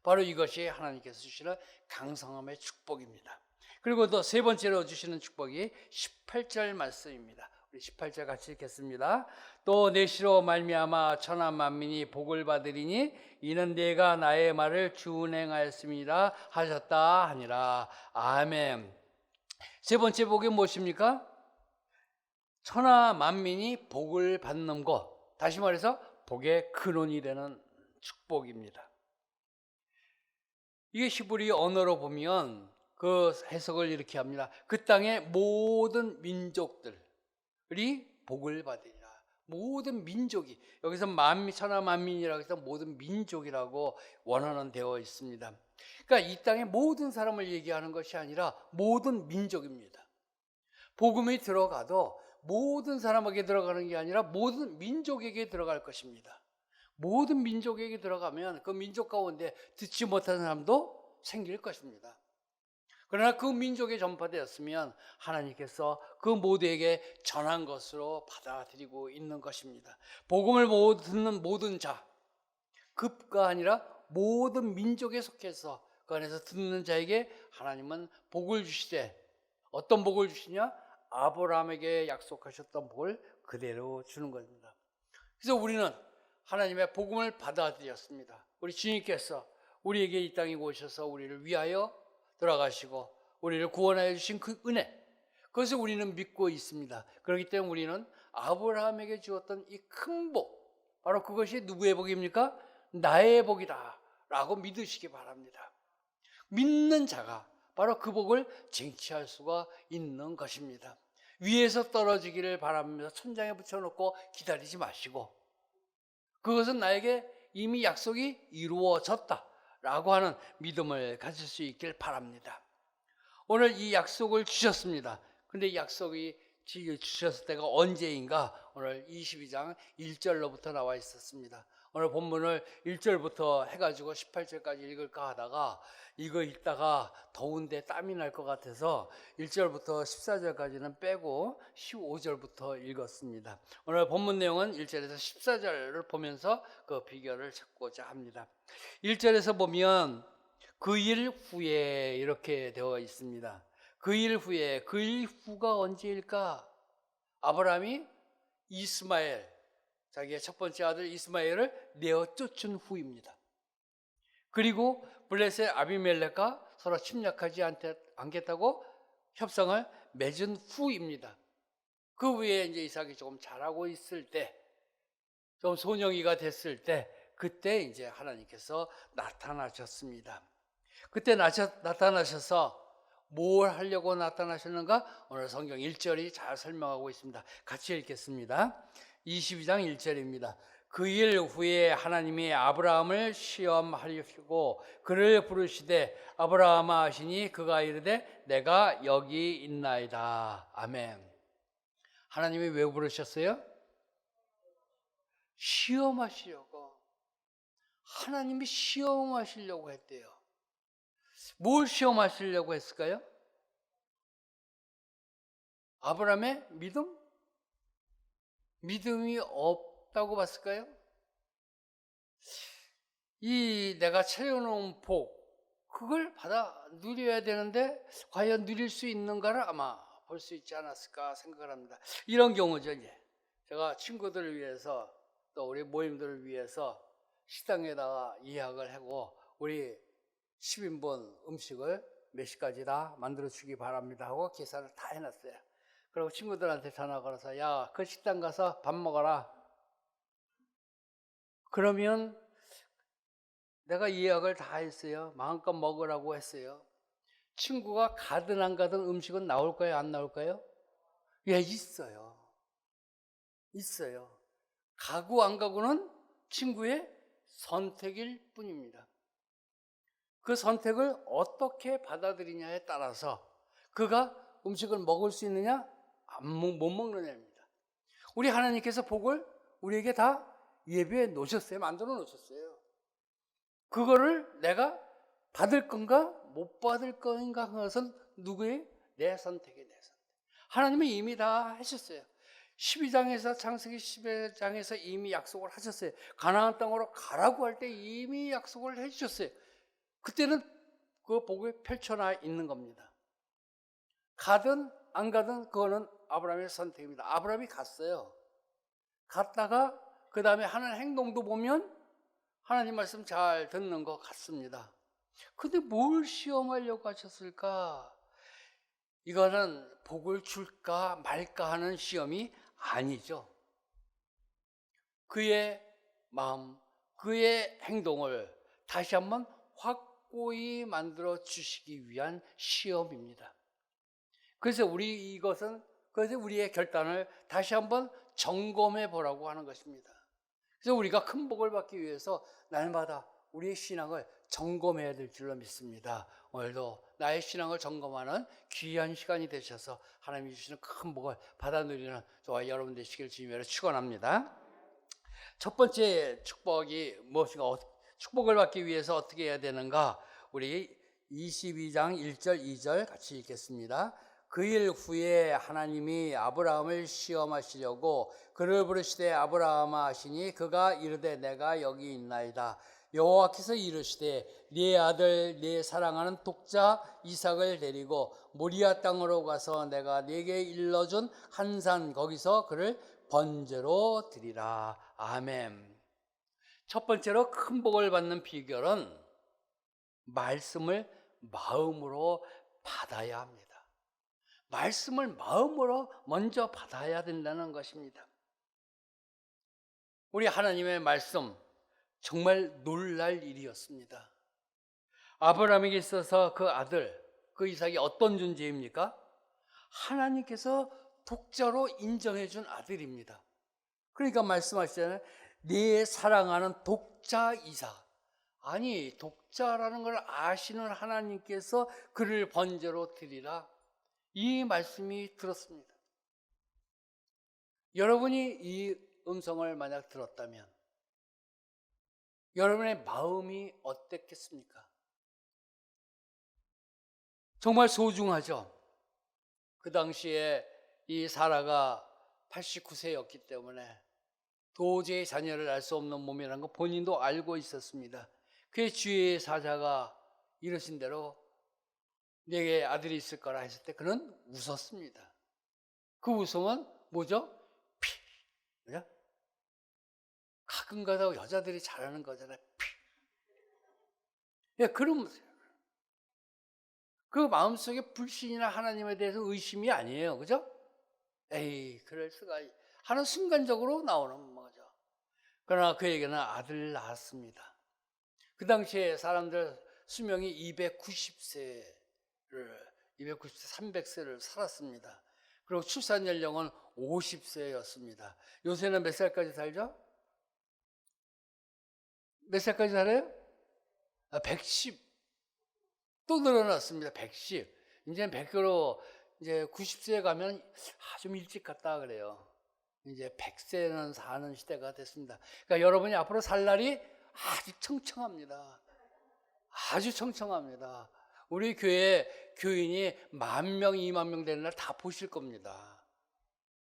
바로 이것이 하나님께서 주시는 강성함의 축복입니다. 그리고 또 세 번째로 주시는 축복이 18절 말씀입니다. 18절 같이 읽겠습니다. 또 내시로 말미암아 천하 만민이 복을 받으리니 이는 내가 나의 말을 준행하였습니다 하셨다 하니라. 아멘. 세 번째 복이 무엇입니까? 천하 만민이 복을 받는 것. 다시 말해서 복의 근원이 되는 축복입니다. 이게 히브리 언어로 보면 그 해석을 이렇게 합니다. 그 땅의 모든 민족들이 복을 받으리라. 모든 민족이, 여기서 천하 만민이라고 해서 모든 민족이라고 원어는 되어 있습니다. 그러니까 이 땅의 모든 사람을 얘기하는 것이 아니라 모든 민족입니다. 복음이 들어가도 모든 사람에게 들어가는 게 아니라 모든 민족에게 들어갈 것입니다. 모든 민족에게 들어가면 그 민족 가운데 듣지 못한 사람도 생길 것입니다. 그러나 그 민족에 전파되었으면 하나님께서 그 모두에게 전한 것으로 받아들이고 있는 것입니다. 복음을 듣는 모든 자, 급가 아니라 모든 민족에 속해서 그 안에서 듣는 자에게 하나님은 복을 주시되, 어떤 복을 주시냐? 아브라함에게 약속하셨던 복을 그대로 주는 것입니다. 그래서 우리는 하나님의 복음을 받아들였습니다. 우리 주님께서 우리에게 이 땅에 오셔서 우리를 위하여 돌아가시고 우리를 구원하여 주신 그 은혜, 그것을 우리는 믿고 있습니다. 그렇기 때문에 우리는 아브라함에게 주었던 이 큰 복, 바로 그것이 누구의 복입니까? 나의 복이다 라고 믿으시기 바랍니다. 믿는 자가 바로 그 복을 쟁취할 수가 있는 것입니다. 위에서 떨어지기를 바라면서 천장에 붙여놓고 기다리지 마시고, 그것은 나에게 이미 약속이 이루어졌다라고 하는 믿음을 가질 수 있길 바랍니다. 오늘 이 약속을 주셨습니다. 근데 이 약속이 주셨을 때가 언제인가? 오늘 22장 1절로부터 나와 있었습니다. 오늘 본문을 1절부터 해가지고 18절까지 읽을까 하다가 이거 읽다가 더운데 땀이 날 것 같아서 1절부터 14절까지는 빼고 15절부터 읽었습니다. 오늘 본문 내용은 1절에서 14절을 보면서 그 비결을 찾고자 합니다. 1절에서 보면 그 일 후에 이렇게 되어 있습니다. 그 일 후에, 그 일 후가 언제일까? 아브라함이 이스마엘, 자기의 첫 번째 아들 이스마엘을 내어 쫓은 후입니다. 그리고 블레셋 아비멜렉과 서로 침략하지 않겠다고 협상을 맺은 후입니다. 그 후에 이제 이삭이 조금 자라고 있을 때, 좀 소년이가 됐을 때, 그때 이제 하나님께서 나타나셨습니다. 그때 나타나셔서 뭘 하려고 나타나셨는가? 오늘 성경 1절이 잘 설명하고 있습니다. 같이 읽겠습니다. 22장 1절입니다. 그 일 후에 하나님이 아브라함을 시험하시고 그를 부르시되 아브라함아 하시니 그가 이르되 내가 여기 있나이다. 아멘. 하나님이 왜 부르셨어요? 시험하시려고. 하나님이 시험하시려고 했대요. 뭘 시험하시려고 했을까요? 아브라함의 믿음? 믿음이 없다고 봤을까요? 이 내가 차려놓은 복, 그걸 받아 누려야 되는데 과연 누릴 수 있는가를 아마 볼 수 있지 않았을까 생각을 합니다. 이런 경우죠. 이제 제가 친구들을 위해서 또 우리 모임들을 위해서 식당에다가 예약을 하고 우리 10인분 음식을 몇 시까지 다 만들어 주기 바랍니다 하고 계산을 다 해놨어요. 그리고 친구들한테 전화 걸어서 야, 그 식당 가서 밥 먹어라. 그러면 내가 예약을 다 했어요. 마음껏 먹으라고 했어요. 친구가 가든 안 가든 음식은 나올까요? 안 나올까요? 예, 있어요. 있어요. 가고 안 가고는 친구의 선택일 뿐입니다. 그 선택을 어떻게 받아들이냐에 따라서 그가 음식을 먹을 수 있느냐, 못 먹느냐입니다. 우리 하나님께서 복을 우리에게 다 예비해 놓으셨어요. 만들어 놓으셨어요. 그거를 내가 받을 건가 못 받을 건가 하는 것은 누구의? 내 선택이 내 선택. 하나님은 이미 다 하셨어요. 12장에서 창세기 12장에서 이미 약속을 하셨어요. 가나안 땅으로 가라고 할 때 이미 약속을 해주셨어요. 그때는 그 복이 펼쳐나 있는 겁니다. 가든 안 가든 그거는 아브라함의 선택입니다. 아브라함이 갔어요. 갔다가 그 다음에 하는 행동도 보면 하나님 말씀 잘 듣는 것 같습니다. 근데 뭘 시험하려고 하셨을까? 이거는 복을 줄까 말까 하는 시험이 아니죠. 그의 마음, 그의 행동을 다시 한번 확고히 만들어 주시기 위한 시험입니다. 그래서 그래서 우리의 결단을 다시 한번 점검해 보라고 하는 것입니다. 그래서 우리가 큰 복을 받기 위해서 날마다 우리의 신앙을 점검해야 될 줄로 믿습니다. 오늘도 나의 신앙을 점검하는 귀한 시간이 되셔서 하나님이 주시는 큰 복을 받아 누리는 저와 여러분 되시길 주님으로 축원합니다. 첫 번째 축복이 무엇인가? 축복을 받기 위해서 어떻게 해야 되는가? 우리 22장 1절 2절 같이 읽겠습니다. 그 일 후에 하나님이 아브라함을 시험하시려고 그를 부르시되 아브라함아 하시니 그가 이르되 내가 여기 있나이다. 여호와께서 이르시되 네 아들 네 사랑하는 독자 이삭을 데리고 모리아 땅으로 가서 내가 네게 일러준 한 산 거기서 그를 번제로 드리라. 아멘. 첫 번째로 큰 복을 받는 비결은 말씀을 마음으로 받아야 합니다. 말씀을 마음으로 먼저 받아야 된다는 것입니다. 우리 하나님의 말씀 정말 놀랄 일이었습니다. 아브라함에게 있어서 그 아들, 그 이삭이 어떤 존재입니까? 하나님께서 독자로 인정해 준 아들입니다. 그러니까 말씀하시잖아요. 네 사랑하는 독자 이삭. 아니, 독자라는 걸 아시는 하나님께서 그를 번제로 드리라. 이 말씀이 들었습니다. 여러분이 이 음성을 만약 들었다면 여러분의 마음이 어땠겠습니까? 정말 소중하죠. 그 당시에 이 사라가 89세였기 때문에 도저히 자녀를 낳을 수 없는 몸이라는 거 본인도 알고 있었습니다. 그의 주의 사자가 이러신 대로 내게 아들이 있을 거라 했을 때 그는 웃었습니다. 그 웃음은 뭐죠? 그죠? 가끔가다 여자들이 잘하는 거잖아요. 예, 그런 웃음. 그 마음속에 불신이나 하나님에 대해서 의심이 아니에요. 그죠? 에이, 그럴 수가 하는 순간적으로 나오는 거죠. 그러나 그에게는 아들을 낳았습니다. 그 당시에 사람들 수명이 290세, 300세를 살았습니다. 그리고 출산 연령은 50세였습니다. 요새는 몇 살까지 살죠? 몇 살까지 살아요? 110. 또 늘어났습니다. 110. 이제 100으로 이제 90세에 가면 좀 일찍 갔다 그래요. 이제 100세는 사는 시대가 됐습니다. 그러니까 여러분이 앞으로 살 날이 아주 청청합니다. 아주 청청합니다. 우리 교회 교인이 10,000명, 20,000명 되는 날 다 보실 겁니다.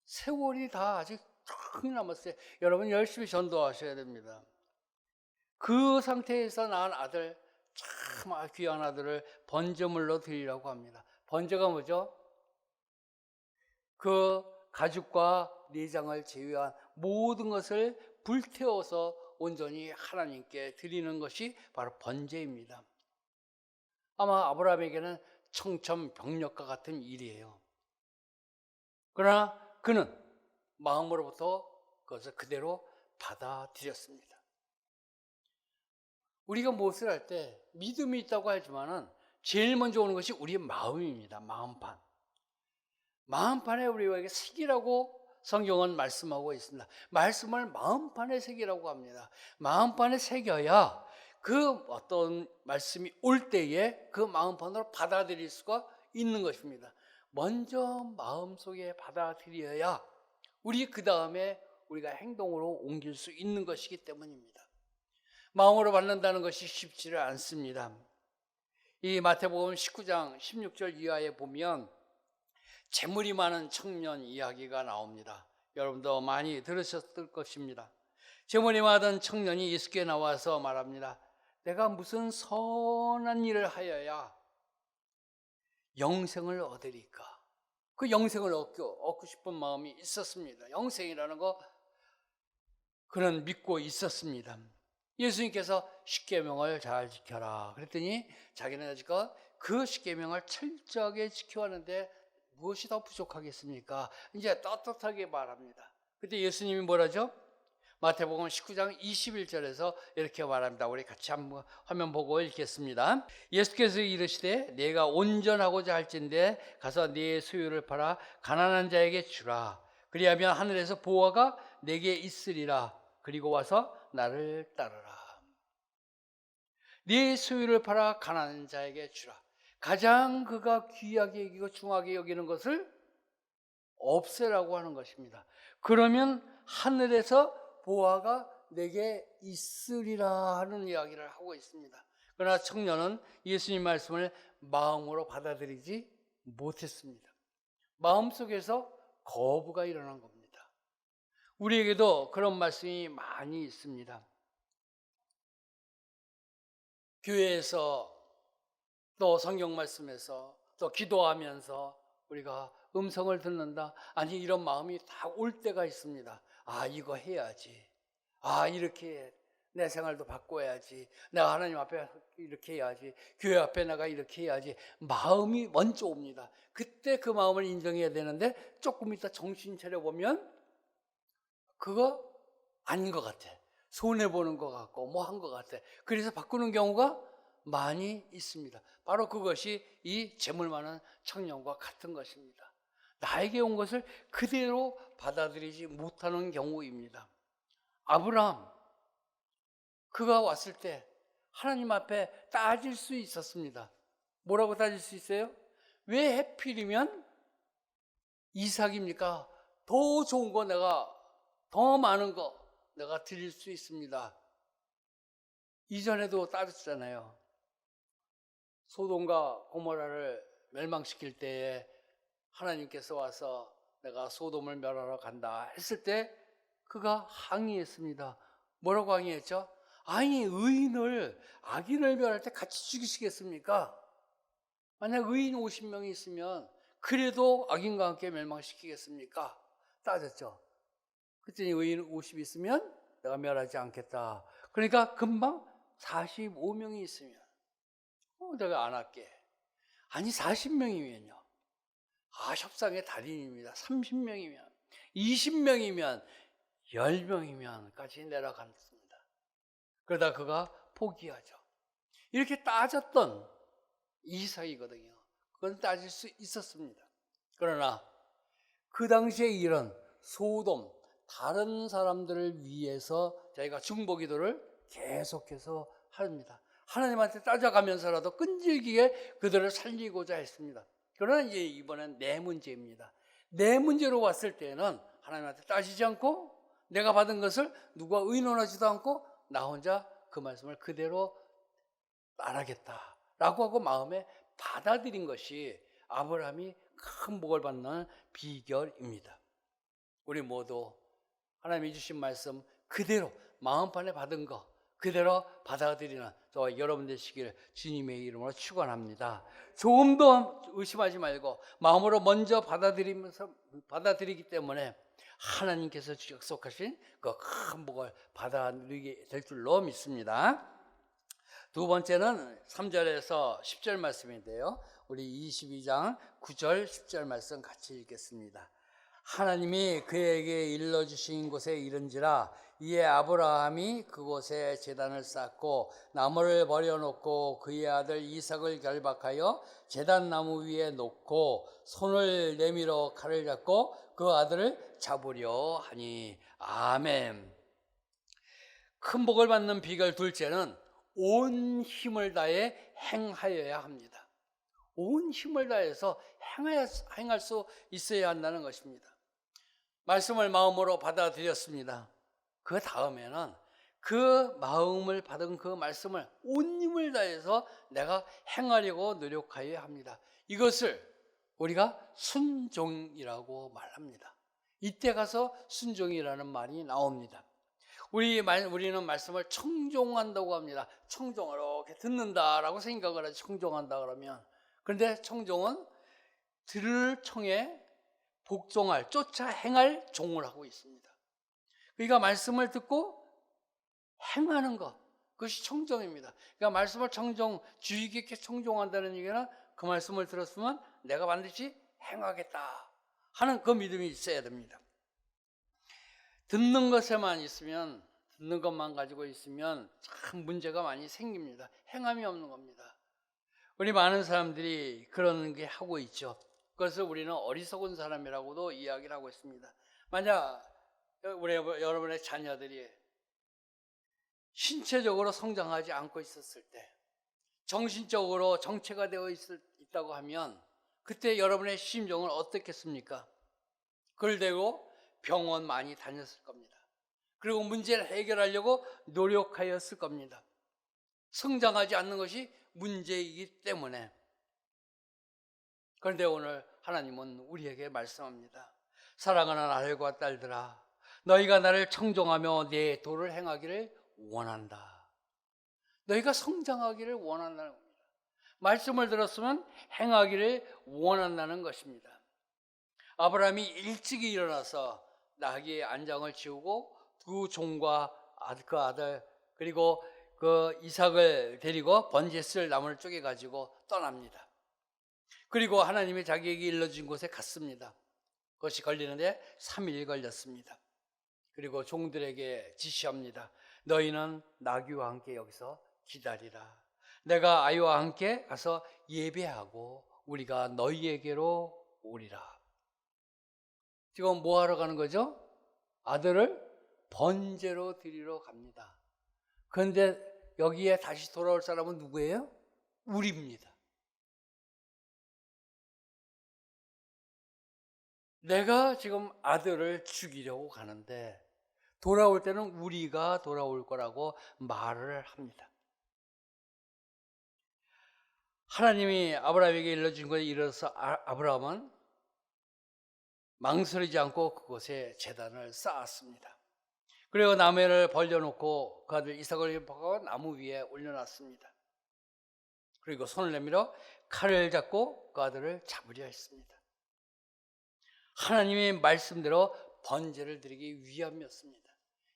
세월이 다 아직 조금 남았어요. 여러분 열심히 전도하셔야 됩니다. 그 상태에서 낳은 아들, 참 귀한 아들을 번제물로 드리라고 합니다. 번제가 뭐죠? 그 가죽과 내장을 제외한 모든 것을 불태워서 온전히 하나님께 드리는 것이 바로 번제입니다. 아마 아브라함에게는 청천벽력과 같은 일이에요. 그러나 그는 마음으로부터 그것을 그대로 받아들였습니다. 우리가 무엇을 할 때 믿음이 있다고 하지만은 제일 먼저 오는 것이 우리의 마음입니다. 마음판. 마음판에 우리에게 새기라고 성경은 말씀하고 있습니다. 말씀을 마음판에 새기라고 합니다. 마음판에 새겨야 그 어떤 말씀이 올 때에 그 마음판으로 받아들일 수가 있는 것입니다. 먼저 마음속에 받아들여야 우리 그 다음에 우리가 행동으로 옮길 수 있는 것이기 때문입니다. 마음으로 받는다는 것이 쉽지를 않습니다. 이 마태복음 19장 16절 이하에 보면 재물이 많은 청년 이야기가 나옵니다. 여러분도 많이 들으셨을 것입니다. 재물이 많은 청년이 예수께 나와서 말합니다. 내가 무슨 선한 일을 하여야 영생을 얻으리까? 그 영생을 얻고 싶은 마음이 있었습니다. 영생이라는 거 그는 믿고 있었습니다. 예수님께서 십계명을 잘 지켜라 그랬더니 자기는 아직껏 그 십계명을 철저하게 지켜왔는데 무엇이 더 부족하겠습니까? 이제 떳떳하게 말합니다. 그때 예수님이 뭐라죠? 마태복음 19장 21절에서 이렇게 말합니다. 우리 같이 한번 화면 보고 읽겠습니다. 예수께서 이르시되 내가 온전하고자 할진대 가서 네 소유를 팔아 가난한 자에게 주라. 그리하면 하늘에서 보화가 내게 있으리라. 그리고 와서 나를 따르라. 네 소유를 팔아 가난한 자에게 주라. 가장 그가 귀하게 여기고 중하게 여기는 것을 없애라고 하는 것입니다. 그러면 하늘에서 보화가 내게 있으리라 하는 이야기를 하고 있습니다. 그러나 청년은 예수님 말씀을 마음으로 받아들이지 못했습니다. 마음속에서 거부가 일어난 겁니다. 우리에게도 그런 말씀이 많이 있습니다. 교회에서 또 성경 말씀에서 또 기도하면서 우리가 음성을 듣는다. 아니 이런 마음이 다 올 때가 있습니다. 아 이거 해야지. 아 이렇게 내 생활도 바꿔야지. 내가 하나님 앞에 이렇게 해야지. 교회 앞에 내가 이렇게 해야지. 마음이 먼저 옵니다. 그때 그 마음을 인정해야 되는데 조금 있다 정신 차려보면 그거 아닌 것 같아. 손해보는 것 같고 뭐 한 것 같아. 그래서 바꾸는 경우가 많이 있습니다. 바로 그것이 이 재물 많은 청년과 같은 것입니다. 나에게 온 것을 그대로 받아들이지 못하는 경우입니다. 아브라함, 그가 왔을 때 하나님 앞에 따질 수 있었습니다. 뭐라고 따질 수 있어요? 왜 하필이면 이삭입니까? 더 좋은 거 내가 더 많은 거 내가 드릴 수 있습니다. 이전에도 따졌잖아요. 소돔과 고모라를 멸망시킬 때에 하나님께서 와서 내가 소돔을 멸하러 간다 했을 때 그가 항의했습니다. 뭐라고 항의했죠? 아니 의인을 악인을 멸할 때 같이 죽이시겠습니까? 만약 의인 50명이 있으면 그래도 악인과 함께 멸망시키겠습니까? 따졌죠. 그랬더니 의인 50 있으면 내가 멸하지 않겠다. 그러니까 금방 45명이 있으면 내가 안 할게. 아니 40명이면요. 아 협상의 달인입니다. 30명이면 20명이면 10명이면까지 내려갔습니다. 그러다 그가 포기하죠. 이렇게 따졌던 이삭이거든요. 그건 따질 수 있었습니다. 그러나 그 당시에 이런 소돔 다른 사람들을 위해서 저희가 중보기도를 계속해서 합니다. 하나님한테 따져가면서라도 끈질기게 그들을 살리고자 했습니다. 그러나 이제 이번엔 내 문제입니다. 내 문제로 왔을 때는 하나님한테 따지지 않고 내가 받은 것을 누가 의논하지도 않고 나 혼자 그 말씀을 그대로 말하겠다라고 하고 마음에 받아들인 것이 아브라함이 큰 복을 받는 비결입니다. 우리 모두 하나님이 주신 말씀 그대로 마음판에 받은 거 그대로 받아들이는 저와 여러분 되시길 주님의 이름으로 축원합니다. 조금 더 의심하지 말고 마음으로 먼저 받아들이기 때문에 하나님께서 약속하신 그 큰 복을 받아들이게 될 줄로 믿습니다. 두 번째는 3절에서 10절 말씀인데요. 우리 22장 9절 10절 말씀 같이 읽겠습니다. 하나님이 그에게 일러주신 곳에 이른지라 이에 아브라함이 그곳에 제단을 쌓고 나무를 버려놓고 그의 아들 이삭을 결박하여 제단 나무 위에 놓고 손을 내밀어 칼을 잡고 그 아들을 잡으려 하니. 아멘. 큰 복을 받는 비결 둘째는 온 힘을 다해 행하여야 합니다. 온 힘을 다해서 행할 수 있어야 한다는 것입니다. 말씀을 마음으로 받아들였습니다. 그 다음에는 그 마음을 받은 그 말씀을 온 힘을 다해서 내가 행하려고 노력하여야 합니다. 이것을 우리가 순종이라고 말합니다. 이때 가서 순종이라는 말이 나옵니다. 우리는 말씀을 청종한다고 합니다. 청종을 이렇게 듣는다라고 생각을 하지 청종한다 그러면. 그런데 청종은 들을 청에 복종할, 쫓아 행할 종을 하고 있습니다. 그러니까 말씀을 듣고 행하는 것, 그것이 청종입니다. 그러니까 말씀을 주의 깊게 청종한다는 얘기는 그 말씀을 들었으면 내가 반드시 행하겠다 하는 그 믿음이 있어야 됩니다. 듣는 것에만 있으면, 듣는 것만 가지고 있으면 참 문제가 많이 생깁니다. 행함이 없는 겁니다. 우리 많은 사람들이 그런 게 하고 있죠. 그래서 우리는 어리석은 사람이라고도 이야기를 하고 있습니다. 만약 여러분의 자녀들이 신체적으로 성장하지 않고 있었을 때, 정신적으로 정체가 되어 있다고 하면 그때 여러분의 심정은 어떻겠습니까? 그걸 대고 병원 많이 다녔을 겁니다. 그리고 문제를 해결하려고 노력하였을 겁니다. 성장하지 않는 것이 문제이기 때문에. 그런데 오늘 하나님은 우리에게 말씀합니다. 사랑하는 아들과 딸들아, 너희가 나를 청종하며 내 도를 행하기를 원한다. 너희가 성장하기를 원한다는 겁니다. 말씀을 들었으면 행하기를 원한다는 것입니다. 아브라함이 일찍이 일어나서 나귀의 안장을 지우고 두 종과 그 아들 그리고 그 이삭을 데리고 번제에 쓸 나무를 쪼개 가지고 떠납니다. 그리고 하나님이 자기에게 일러준 곳에 갔습니다. 그것이 걸리는데 3일 걸렸습니다. 그리고 종들에게 지시합니다. 너희는 나귀와 함께 여기서 기다리라. 내가 아이와 함께 가서 예배하고 우리가 너희에게로 오리라. 지금 뭐 하러 가는 거죠? 아들을 번제로 드리러 갑니다. 그런데 여기에 다시 돌아올 사람은 누구예요? 우리입니다. 내가 지금 아들을 죽이려고 가는데 돌아올 때는 우리가 돌아올 거라고 말을 합니다. 하나님이 아브라함에게 일러준 것에 이르러서 아브라함은 망설이지 않고 그곳에 제단을 쌓았습니다. 그리고 나무를 벌려놓고 그 아들 이삭을 박아 나무 위에 올려놨습니다. 그리고 손을 내밀어 칼을 잡고 그 아들을 잡으려 했습니다. 하나님의 말씀대로 번제를 드리기 위함이었습니다.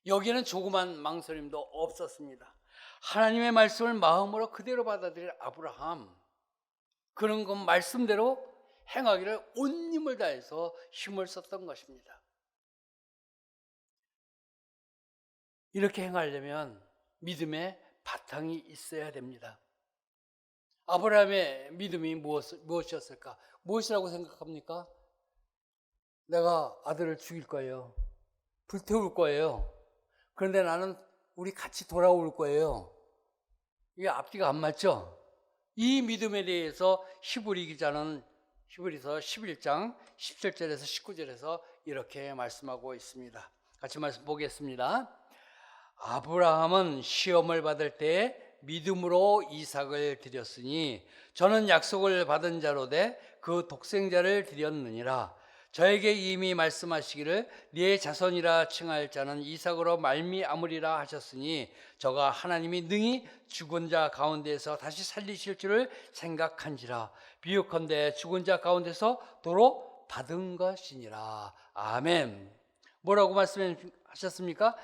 여기에는 조그만 망설임도 없었습니다. 하나님의 말씀을 마음으로 그대로 받아들일 아브라함, 그런 것 말씀대로 행하기를 온 힘을 다해서 힘을 썼던 것입니다. 이렇게 행하려면 믿음의 바탕이 있어야 됩니다. 아브라함의 믿음이 무엇이었을까? 무엇이라고 생각합니까? 내가 아들을 죽일 거예요. 불태울 거예요. 그런데 나는 우리 같이 돌아올 거예요. 이게 앞뒤가 안 맞죠? 이 믿음에 대해서 히브리 기자는 히브리서 11장 17절에서 19절에서 이렇게 말씀하고 있습니다. 같이 말씀 보겠습니다. 아브라함은 시험을 받을 때 믿음으로 이삭을 드렸으니 저는 약속을 받은 자로 돼 그 독생자를 드렸느니라. 저에게 이미 말씀하시기를 네 자손이라 칭할 자는 이삭으로 말미암으리라 하셨으니 저가 하나님이 능히 죽은 자 가운데서 다시 살리실 줄을 생각한지라. 비유컨대 죽은 자 가운데서 도로 받은 것이니라. 아멘. 뭐라고 말씀하셨습니까?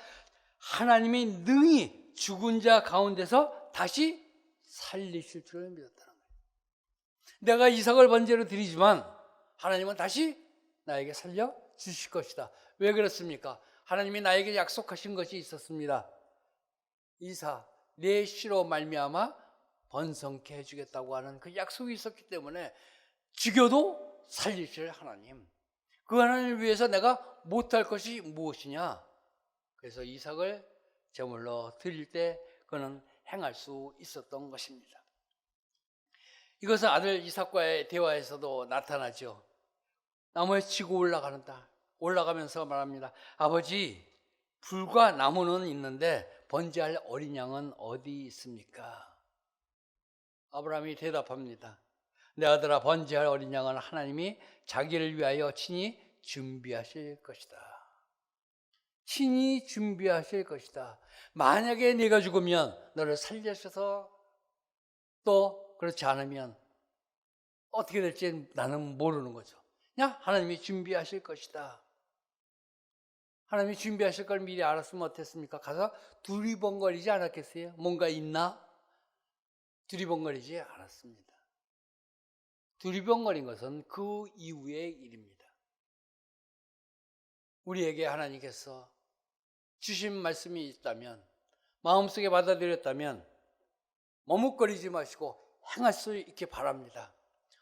하나님이 능히 죽은 자 가운데서 다시 살리실 줄을 믿었다는 거예요. 내가 이삭을 번제로 드리지만 하나님은 다시 나에게 살려 주실 것이다. 왜 그렇습니까? 하나님이 나에게 약속하신 것이 있었습니다. 이삭, 내 씨로 말미암아 번성케 해주겠다고 하는 그 약속이 있었기 때문에 죽여도 살리실 하나님, 그 하나님을 위해서 내가 못할 것이 무엇이냐? 그래서 이삭을 제물로 드릴 때 그는 행할 수 있었던 것입니다. 이것은 아들 이삭과의 대화에서도 나타나죠. 나무에 치고 올라가면서 말합니다. 아버지, 불과 나무는 있는데 번제할 어린 양은 어디 있습니까? 아브라함이 대답합니다. 내 아들아, 번제할 어린 양은 하나님이 자기를 위하여 친히 준비하실 것이다. 친히 준비하실 것이다. 만약에 네가 죽으면 너를 살려셔서 또 그렇지 않으면 어떻게 될지 나는 모르는 거죠. 그냥 하나님이 준비하실 것이다. 하나님이 준비하실 걸 미리 알았으면 어땠습니까? 가서 두리번거리지 않았겠어요? 뭔가 있나? 두리번거리지 않았습니다. 두리번거린 것은 그 이후의 일입니다. 우리에게 하나님께서 주신 말씀이 있다면, 마음속에 받아들였다면 머뭇거리지 마시고 행할 수 있게 바랍니다.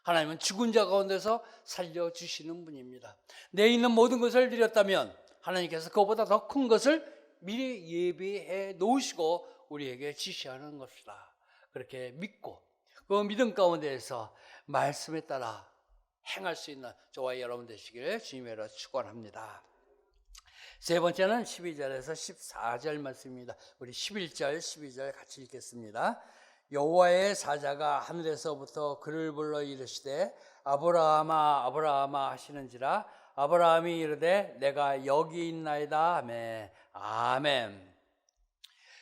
하나님은 죽은 자 가운데서 살려주시는 분입니다. 내 있는 모든 것을 드렸다면 하나님께서 그보다 더 큰 것을 미리 예비해 놓으시고 우리에게 지시하는 것이다. 그렇게 믿고 그 믿음 가운데에서 말씀에 따라 행할 수 있는 저와 여러분 되시기를 주님으로 축원합니다. 세 번째는 12절에서 14절 말씀입니다. 우리 11절, 12절 같이 읽겠습니다. 여호와의 사자가 하늘에서부터 그를 불러 이르시되 아브라함아 아브라함아 하시는지라 아브라함이 이르되 내가 여기 있나이다 하매 아멘.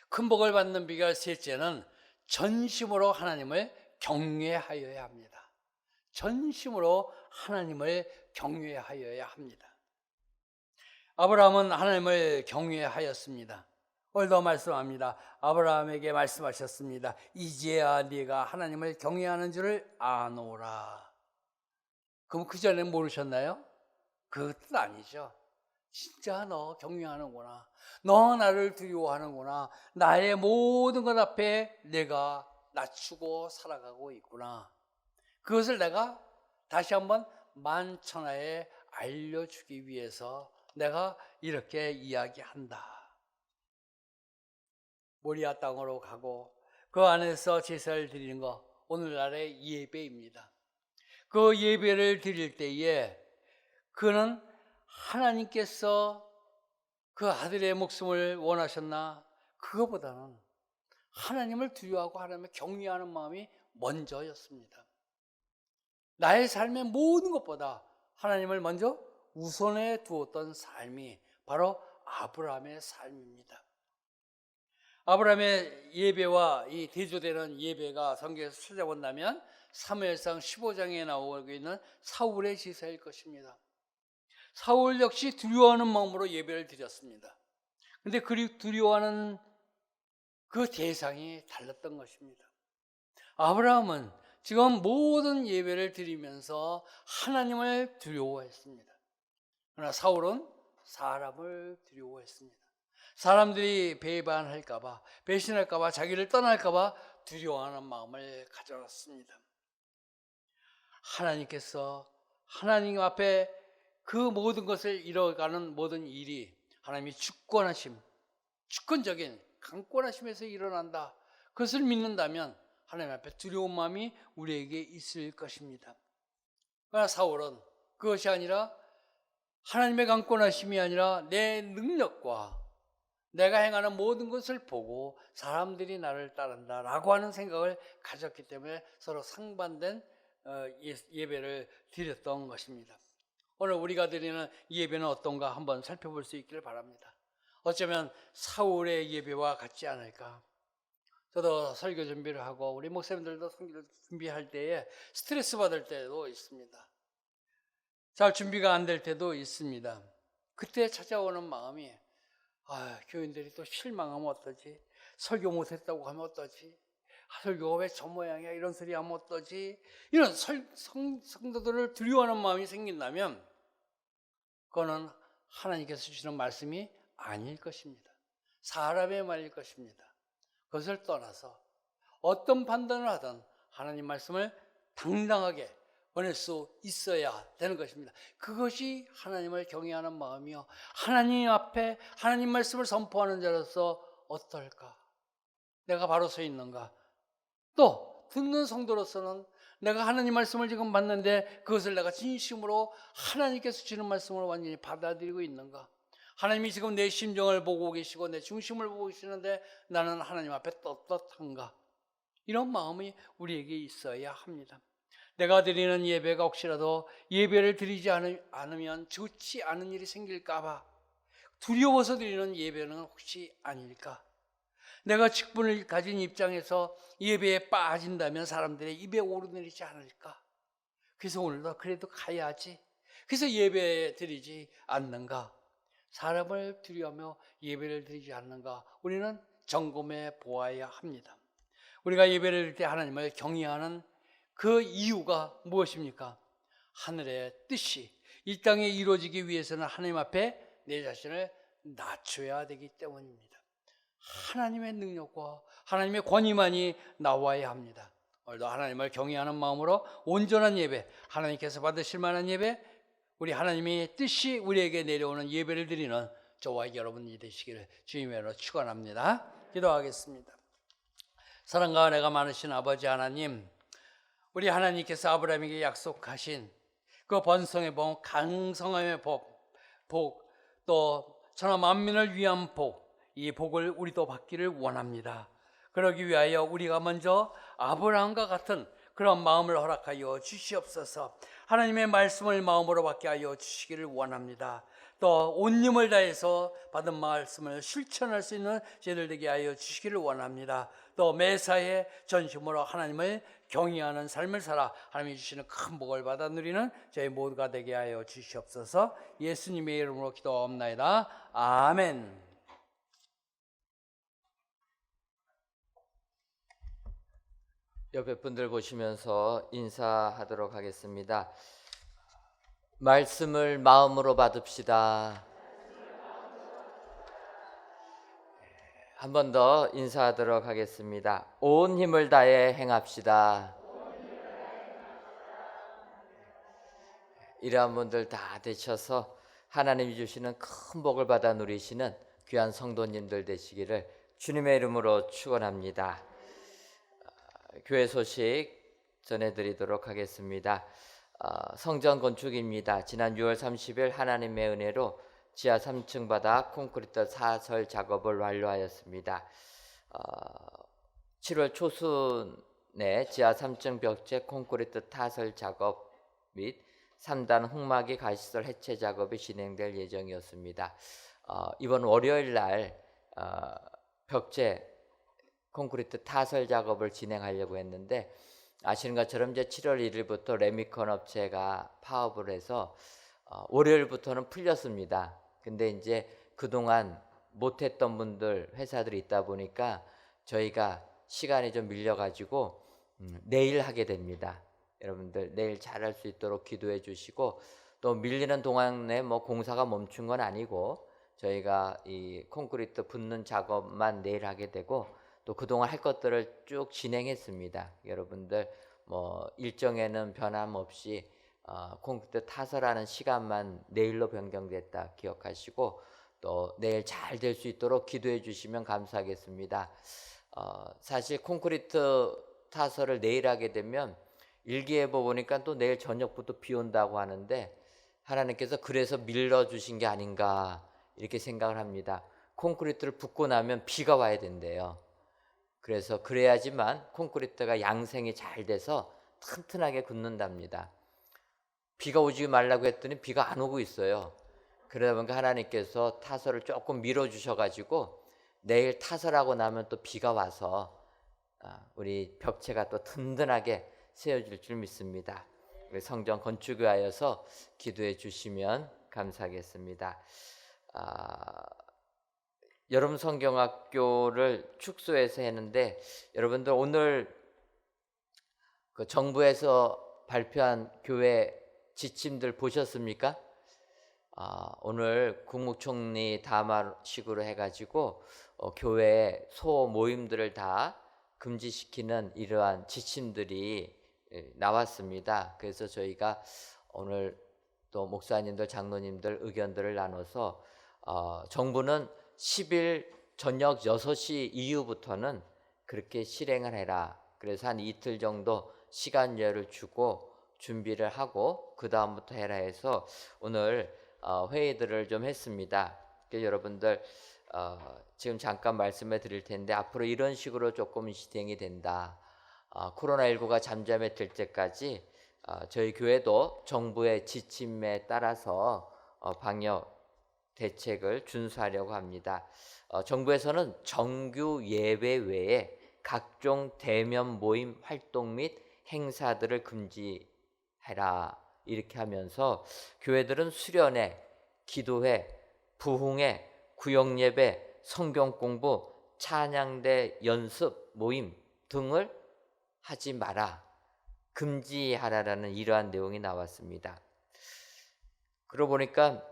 큰 복을 받는 비결 셋째는 전심으로 하나님을 경외하여야 합니다. 전심으로 하나님을 경외하여야 합니다. 아브라함은 하나님을 경외하였습니다. 오늘도 말씀합니다. 아브라함에게 말씀하셨습니다. 이제야 네가 하나님을 경외하는 줄을 아노라. 그럼 그 전에 모르셨나요? 그 뜻 아니죠. 진짜 너 경외하는구나. 너 나를 두려워하는구나. 나의 모든 것 앞에 내가 낮추고 살아가고 있구나. 그것을 내가 다시 한번 만천하에 알려주기 위해서 내가 이렇게 이야기한다. 모리아 땅으로 가고 그 안에서 제사를 드리는 거 오늘날의 예배입니다. 그 예배를 드릴 때에 그는 하나님께서 그 아들의 목숨을 원하셨나? 그거보다는 하나님을 두려워하고 하나님을 경외하는 마음이 먼저였습니다. 나의 삶의 모든 것보다 하나님을 먼저 우선에 두었던 삶이 바로 아브라함의 삶입니다. 아브라함의 예배와 이 대조되는 예배가 성경에서 찾아본다면 사무엘상 15장에 나오고 있는 사울의 제사일 것입니다. 사울 역시 두려워하는 마음으로 예배를 드렸습니다. 그런데 그 두려워하는 그 대상이 달랐던 것입니다. 아브라함은 지금 모든 예배를 드리면서 하나님을 두려워했습니다. 그러나 사울은 사람을 두려워했습니다. 사람들이 배반할까봐, 배신할까봐, 자기를 떠날까봐 두려워하는 마음을 가졌습니다. 하나님께서 하나님 앞에 그 모든 것을 이뤄가는 모든 일이 하나님이 주권하심, 주권적인 강권하심에서 일어난다. 그것을 믿는다면 하나님 앞에 두려운 마음이 우리에게 있을 것입니다. 그러나 사울은 그것이 아니라 하나님의 강권하심이 아니라 내 능력과 내가 행하는 모든 것을 보고 사람들이 나를 따른다라고 하는 생각을 가졌기 때문에 서로 상반된 예배를 드렸던 것입니다. 오늘 우리가 드리는 예배는 어떤가 한번 살펴볼 수 있기를 바랍니다. 어쩌면 사울의 예배와 같지 않을까. 저도 설교 준비를 하고 우리 목사님들도 설교 준비할 때에 스트레스 받을 때도 있습니다. 잘 준비가 안 될 때도 있습니다. 그때 찾아오는 마음이 교인들이 또 실망하면 어떠지? 설교 못했다고 하면 어떠지? 설교가 왜 저 모양이야? 이런 소리 하면 어떠지? 이런 성도들을 두려워하는 마음이 생긴다면 그거는 하나님께서 주시는 말씀이 아닐 것입니다. 사람의 말일 것입니다. 그것을 떠나서 어떤 판단을 하든 하나님 말씀을 당당하게 보낼 수 있어야 되는 것입니다. 그것이 하나님을 경외하는 마음이요, 하나님 앞에 하나님 말씀을 선포하는 자로서 어떨까? 내가 바로 서 있는가? 또 듣는 성도로서는 내가 하나님 말씀을 지금 받는데 그것을 내가 진심으로 하나님께서 주시는 말씀을 완전히 받아들이고 있는가? 하나님이 지금 내 심정을 보고 계시고 내 중심을 보고 계시는데 나는 하나님 앞에 떳떳한가? 이런 마음이 우리에게 있어야 합니다. 내가 드리는 예배가 혹시라도 예배를 드리지 않으면 좋지 않은 일이 생길까 봐 두려워서 드리는 예배는 혹시 아닐까? 내가 직분을 가진 입장에서 예배에 빠진다면 사람들의 입에 오르내리지 않을까? 그래서 오늘도 그래도 가야지. 그래서 예배 드리지 않는가? 사람을 두려워하며 예배를 드리지 않는가? 우리는 점검해 보아야 합니다. 우리가 예배를 드릴 때 하나님을 경외하는 그 이유가 무엇입니까? 하늘의 뜻이 이 땅에 이루어지기 위해서는 하나님 앞에 내 자신을 낮춰야 되기 때문입니다. 하나님의 능력과 하나님의 권위만이 나와야 합니다. 오늘도 하나님을 경외하는 마음으로 온전한 예배, 하나님께서 받으실 만한 예배, 우리 하나님의 뜻이 우리에게 내려오는 예배를 드리는 저와 여러분이 되시기를 주님의 이름으로 축원합니다. 기도하겠습니다. 사랑과 은혜가 많으신 아버지 하나님, 우리 하나님께서 아브라함에게 약속하신 그 번성의 복, 강성함의 복, 또 천하 만민을 위한 복, 이 복을 우리도 받기를 원합니다. 그러기 위하여 우리가 먼저 아브라함과 같은 그런 마음을 허락하여 주시옵소서. 하나님의 말씀을 마음으로 받게 하여 주시기를 원합니다. 또 온 힘을 다해서 받은 말씀을 실천할 수 있는 저희들 되게 하여 주시기를 원합니다. 또 매사에 전심으로 하나님을 경외하는 삶을 살아 하나님이 주시는 큰 복을 받아 누리는 저희 모두가 되게 하여 주시옵소서. 예수님의 이름으로 기도하옵나이다. 아멘. 옆에 분들 보시면서 인사하도록 하겠습니다. 말씀을 마음으로 받읍시다. 한 번 더 인사하도록 하겠습니다. 온 힘을 다해 행합시다. 이러한 분들 다 되셔서 하나님이 주시는 큰 복을 받아 누리시는 귀한 성도님들 되시기를 주님의 이름으로 축원합니다. 교회 소식 전해드리도록 하겠습니다. 성전 건축입니다. 지난 6월 30일 하나님의 은혜로 지하 3층 바닥 콘크리트 타설 작업을 완료하였습니다. 7월 초순에 지하 3층 벽체 콘크리트 타설 작업 및 3단 흙막이 가시설 해체 작업이 진행될 예정이었습니다. 이번 월요일 날 벽체 콘크리트 타설 작업을 진행하려고 했는데 아시는 것처럼 이제 7월 1일부터 레미컨 업체가 파업을 해서 월요일부터는 풀렸습니다. 근데 이제 그동안 못했던 분들 회사들이 있다 보니까 저희가 시간이 좀 밀려가지고 내일 하게 됩니다. 여러분들 내일 잘할 수 있도록 기도해 주시고 또 밀리는 동안에 뭐 공사가 멈춘 건 아니고 저희가 이 콘크리트 붓는 작업만 내일 하게 되고 또 그동안 할 것들을 쭉 진행했습니다. 여러분들 뭐 일정에는 변함없이 콘크리트 타설하는 시간만 내일로 변경됐다 기억하시고 또 내일 잘 될 수 있도록 기도해 주시면 감사하겠습니다. 사실 콘크리트 타설을 내일 하게 되면 일기예보 보니까 또 내일 저녁부터 비 온다고 하는데 하나님께서 그래서 밀어주신 게 아닌가 이렇게 생각을 합니다. 콘크리트를 붓고 나면 비가 와야 된대요. 그래서 그래야지만 콘크리트가 양생이 잘 돼서 튼튼하게 굳는답니다. 비가 오지 말라고 했더니 비가 안 오고 있어요. 그러다 보니까 하나님께서 타설을 조금 밀어주셔가지고 내일 타설하고 나면 또 비가 와서 우리 벽체가 또 든든하게 세워질 줄 믿습니다. 성전 건축에 하여서 기도해 주시면 감사하겠습니다. 여름 성경학교를 축소해서 했는데 여러분들 오늘 그 정부에서 발표한 교회 지침들 보셨습니까? 오늘 국무총리 담화식으로 해가지고 교회 소모임들을 다 금지시키는 이러한 지침들이 나왔습니다. 그래서 저희가 오늘 또 목사님들, 장로님들 의견들을 나눠서 정부는 10일 저녁 6시 이후부터는 그렇게 실행을 해라. 그래서 한 이틀 정도 시간여를 주고 준비를 하고 그 다음부터 해라 해서 오늘 회의들을 좀 했습니다. 여러분들 지금 잠깐 말씀해 드릴 텐데 앞으로 이런 식으로 조금 진행이 된다. 코로나19가 잠잠해질 때까지 저희 교회도 정부의 지침에 따라서 방역 대책을 준수하려고 합니다. 정부에서는 정규 예배 외에 각종 대면 모임 활동 및 행사들을 금지해라 이렇게 하면서 교회들은 수련회, 기도회, 부흥회, 구역예배, 성경공부, 찬양대 연습 모임 등을 하지 마라, 금지하라라는 이러한 내용이 나왔습니다. 그러고 보니까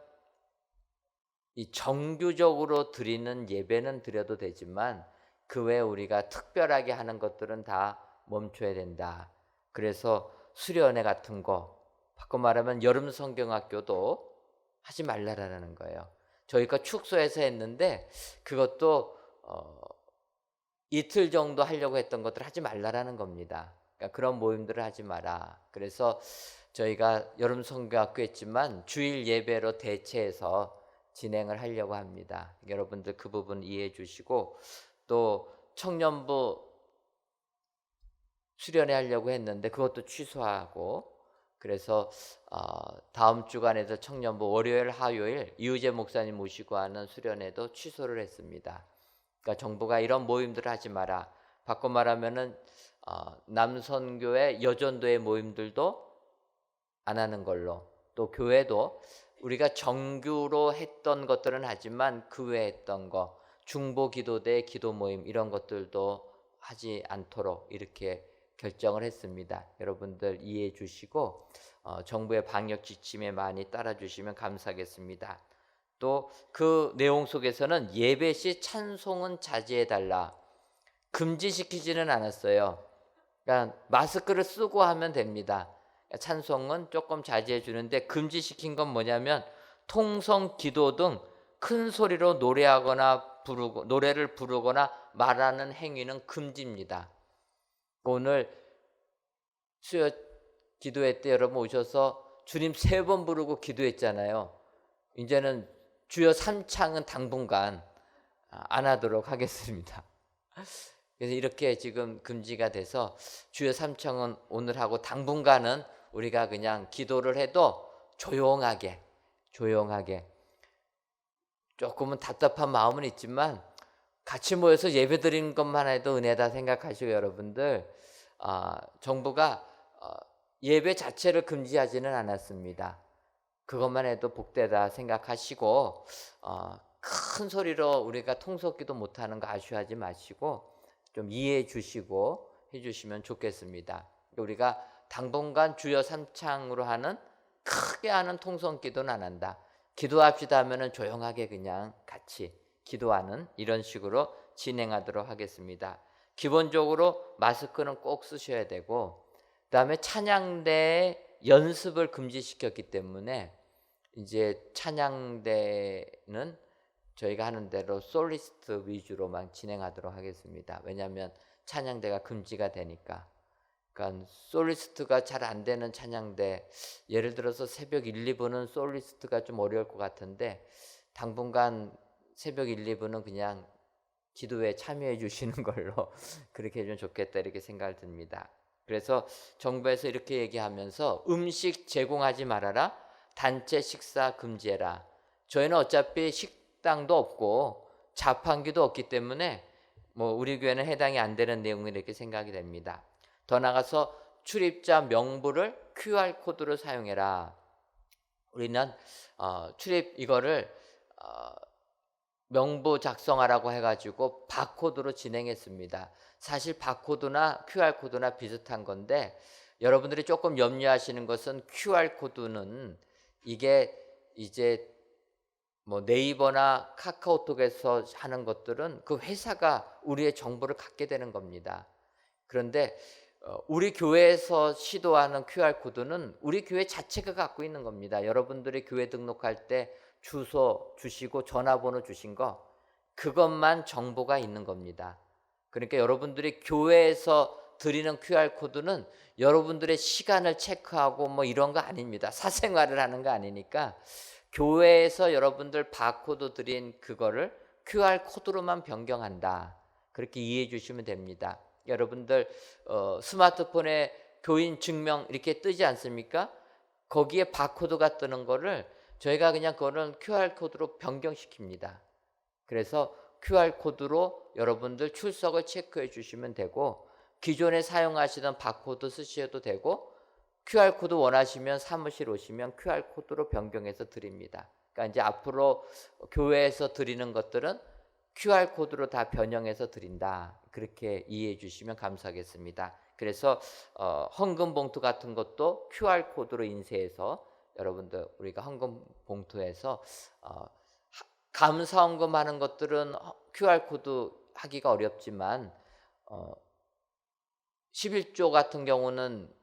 이 정규적으로 드리는 예배는 드려도 되지만 그 외에 우리가 특별하게 하는 것들은 다 멈춰야 된다. 그래서 수련회 같은 거, 바꿔 말하면 여름 성경학교도 하지 말라라는 거예요. 저희가 축소해서 했는데 그것도 이틀 정도 하려고 했던 것들 하지 말라라는 겁니다. 그러니까 그런 모임들을 하지 마라. 그래서 저희가 여름 성경학교 했지만 주일 예배로 대체해서 진행을 하려고 합니다. 여러분들 그 부분 이해해 주시고, 또 청년부 수련회 하려고 했는데 그것도 취소하고, 그래서 다음 주간에도 청년부 월요일 화요일 이우재 목사님 모시고 하는 수련회도 취소를 했습니다. 그러니까 정부가 이런 모임들을 하지 마라. 바꿔 말하면은 남선교회 여전도의 모임들도 안 하는 걸로, 또 교회도 우리가 정규로 했던 것들은 하지만 그 외에 했던 거, 중보기도대 기도 모임 이런 것들도 하지 않도록 이렇게 결정을 했습니다. 여러분들 이해해 주시고 정부의 방역 지침에 많이 따라 주시면 감사하겠습니다. 또 그 내용 속에서는 예배 시 찬송은 자제해 달라, 금지시키지는 않았어요. 그러니까 마스크를 쓰고 하면 됩니다. 찬송은 조금 자제해 주는데 금지시킨 건 뭐냐면 통성 기도 등 큰 소리로 노래를 부르거나 말하는 행위는 금지입니다. 오늘 수요 기도회 때 여러분 오셔서 주님 3번 부르고 기도했잖아요. 이제는 주여 3창은 당분간 안 하도록 하겠습니다. 그래서 이렇게 지금 금지가 돼서 주여 3창은 오늘 하고 당분간은 우리가 그냥 기도를 해도 조용하게 조금은 답답한 마음은 있지만 같이 모여서 예배 드리는 것만 해도 은혜다 생각하시고, 여러분들 정부가 예배 자체를 금지하지는 않았습니다. 그것만 해도 복되다 생각하시고 큰 소리로 우리가 통속기도 못하는 거 아쉬워하지 마시고 좀 이해해 주시고 해주시면 좋겠습니다. 우리가 당분간 주여 3창으로 하는 크게 하는 통성기도는 안 한다. 기도합시다 하면은 조용하게 그냥 같이 기도하는 이런 식으로 진행하도록 하겠습니다. 기본적으로 마스크는 꼭 쓰셔야 되고, 그다음에 찬양대 연습을 금지시켰기 때문에 이제 찬양대는 저희가 하는 대로 솔리스트 위주로만 진행하도록 하겠습니다. 왜냐하면 찬양대가 금지가 되니까. 그러니까 솔리스트가 잘 안 되는 찬양대, 예를 들어서 새벽 1, 2부는 솔리스트가 좀 어려울 것 같은데 당분간 새벽 1, 2부는 그냥 기도에 참여해 주시는 걸로 그렇게 해주면 좋겠다 이렇게 생각이 듭니다. 그래서 정부에서 이렇게 얘기하면서 음식 제공하지 말아라, 단체 식사 금지해라. 저희는 어차피 식당도 없고 자판기도 없기 때문에 우리 교회는 해당이 안 되는 내용이 이렇게 생각이 됩니다. 더 나가서 출입자 명부를 QR코드로 사용해라. 우리는 출입 이거를 명부 작성하라고 해가지고 바코드로 진행했습니다. 사실 바코드나 QR코드나 비슷한 건데 여러분들이 조금 염려하시는 것은 QR코드는 이게 이제 네이버나 카카오톡에서 하는 것들은 그 회사가 우리의 정보를 갖게 되는 겁니다. 그런데 우리 교회에서 시도하는 QR코드는 우리 교회 자체가 갖고 있는 겁니다. 여러분들이 교회 등록할 때 주소 주시고 전화번호 주신 거, 그것만 정보가 있는 겁니다. 그러니까 여러분들이 교회에서 드리는 QR코드는 여러분들의 시간을 체크하고 이런 거 아닙니다. 사생활을 하는 거 아니니까 교회에서 여러분들 바코드 드린 그거를 QR코드로만 변경한다. 그렇게 이해해 주시면 됩니다. 여러분들 스마트폰에 교인 증명 이렇게 뜨지 않습니까? 거기에 바코드가 뜨는 거를 저희가 그냥 그거는 QR코드로 변경시킵니다. 그래서 QR코드로 여러분들 출석을 체크해 주시면 되고, 기존에 사용하시던 바코드 쓰셔도 되고 QR코드 원하시면 사무실 오시면 QR코드로 변경해서 드립니다. 그러니까 이제 앞으로 교회에서 드리는 것들은 QR코드로 다 변형해서 드린다. 그렇게 이해해 주시면 감사하겠습니다. 그래서 헌금 봉투 같은 것도 QR코드로 인쇄해서 여러분들 우리가 헌금 봉투에서 감사 헌금 하는 것들은 QR코드 하기가 어렵지만 11조 같은 경우는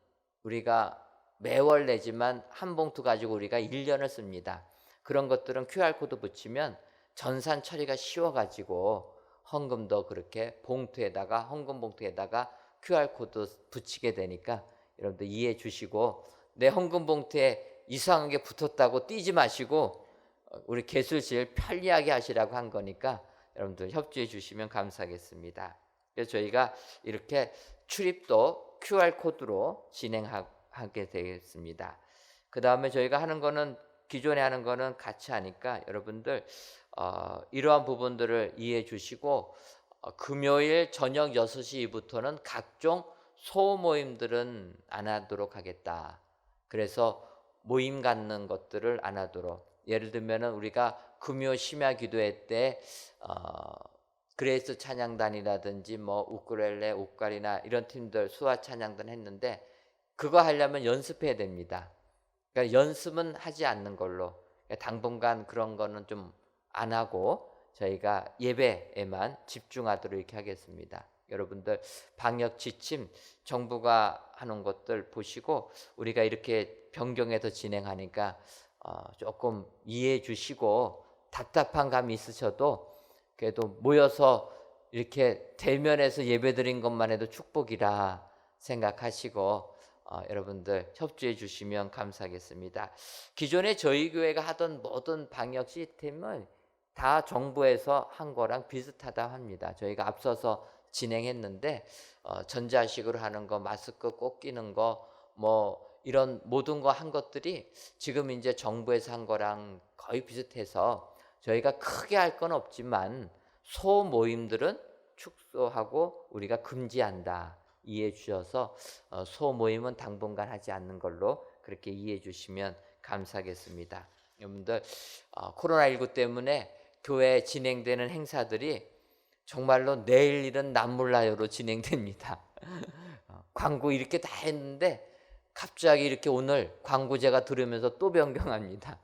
우리가 매월 내지만 한 봉투 가지고 우리가 1년을 씁니다. 그런 것들은 QR코드 붙이면 전산 처리가 쉬워가지고 헌금도 그렇게 봉투에다가 헌금 봉투에다가 QR코드 붙이게 되니까 여러분들 이해해 주시고 내 헌금 봉투에 이상하게 붙었다고 띄지 마시고 우리 개술실 편리하게 하시라고 한 거니까 여러분들 협조해 주시면 감사하겠습니다. 그래서 저희가 이렇게 출입도 QR코드로 진행하게 되겠습니다. 그 다음에 저희가 하는 거는 기존에 하는 거는 같이 하니까 여러분들 이러한 부분들을 이해해 주시고 금요일 저녁 6시부터는 각종 소모임들은 안 하도록 하겠다. 그래서 모임 갖는 것들을 안 하도록, 예를 들면 우리가 금요 심야 기도회 때 그레이스 찬양단이라든지 뭐 우쿨렐레, 옥갈이나 이런 팀들 수화 찬양단 했는데 그거 하려면 연습해야 됩니다. 그러니까 연습은 하지 않는 걸로, 당분간 그런 거는 좀 안 하고 저희가 예배에만 집중하도록 이렇게 하겠습니다. 여러분들 방역 지침 정부가 하는 것들 보시고 우리가 이렇게 변경해서 진행하니까 조금 이해해 주시고 답답한 감이 있으셔도 그래도 모여서 이렇게 대면해서 예배드린 것만 해도 축복이라 생각하시고 여러분들 협조해 주시면 감사하겠습니다. 기존에 저희 교회가 하던 모든 방역 시스템은 다 정부에서 한 거랑 비슷하다 합니다. 저희가 앞서서 진행했는데 전자식으로 하는 거, 마스크 꼭 끼는 거, 뭐 이런 모든 거 한 것들이 지금 이제 정부에서 한 거랑 거의 비슷해서 저희가 크게 할 건 없지만 소모임들은 축소하고 우리가 금지한다. 이해해 주셔서 소모임은 당분간 하지 않는 걸로 그렇게 이해해 주시면 감사하겠습니다. 여러분들 코로나19 때문에 교회에 진행되는 행사들이 정말로 내일 일은 남몰라요로 진행됩니다. 광고 이렇게 다 했는데 갑자기 이렇게 오늘 광고 제가 들으면서 또 변경합니다.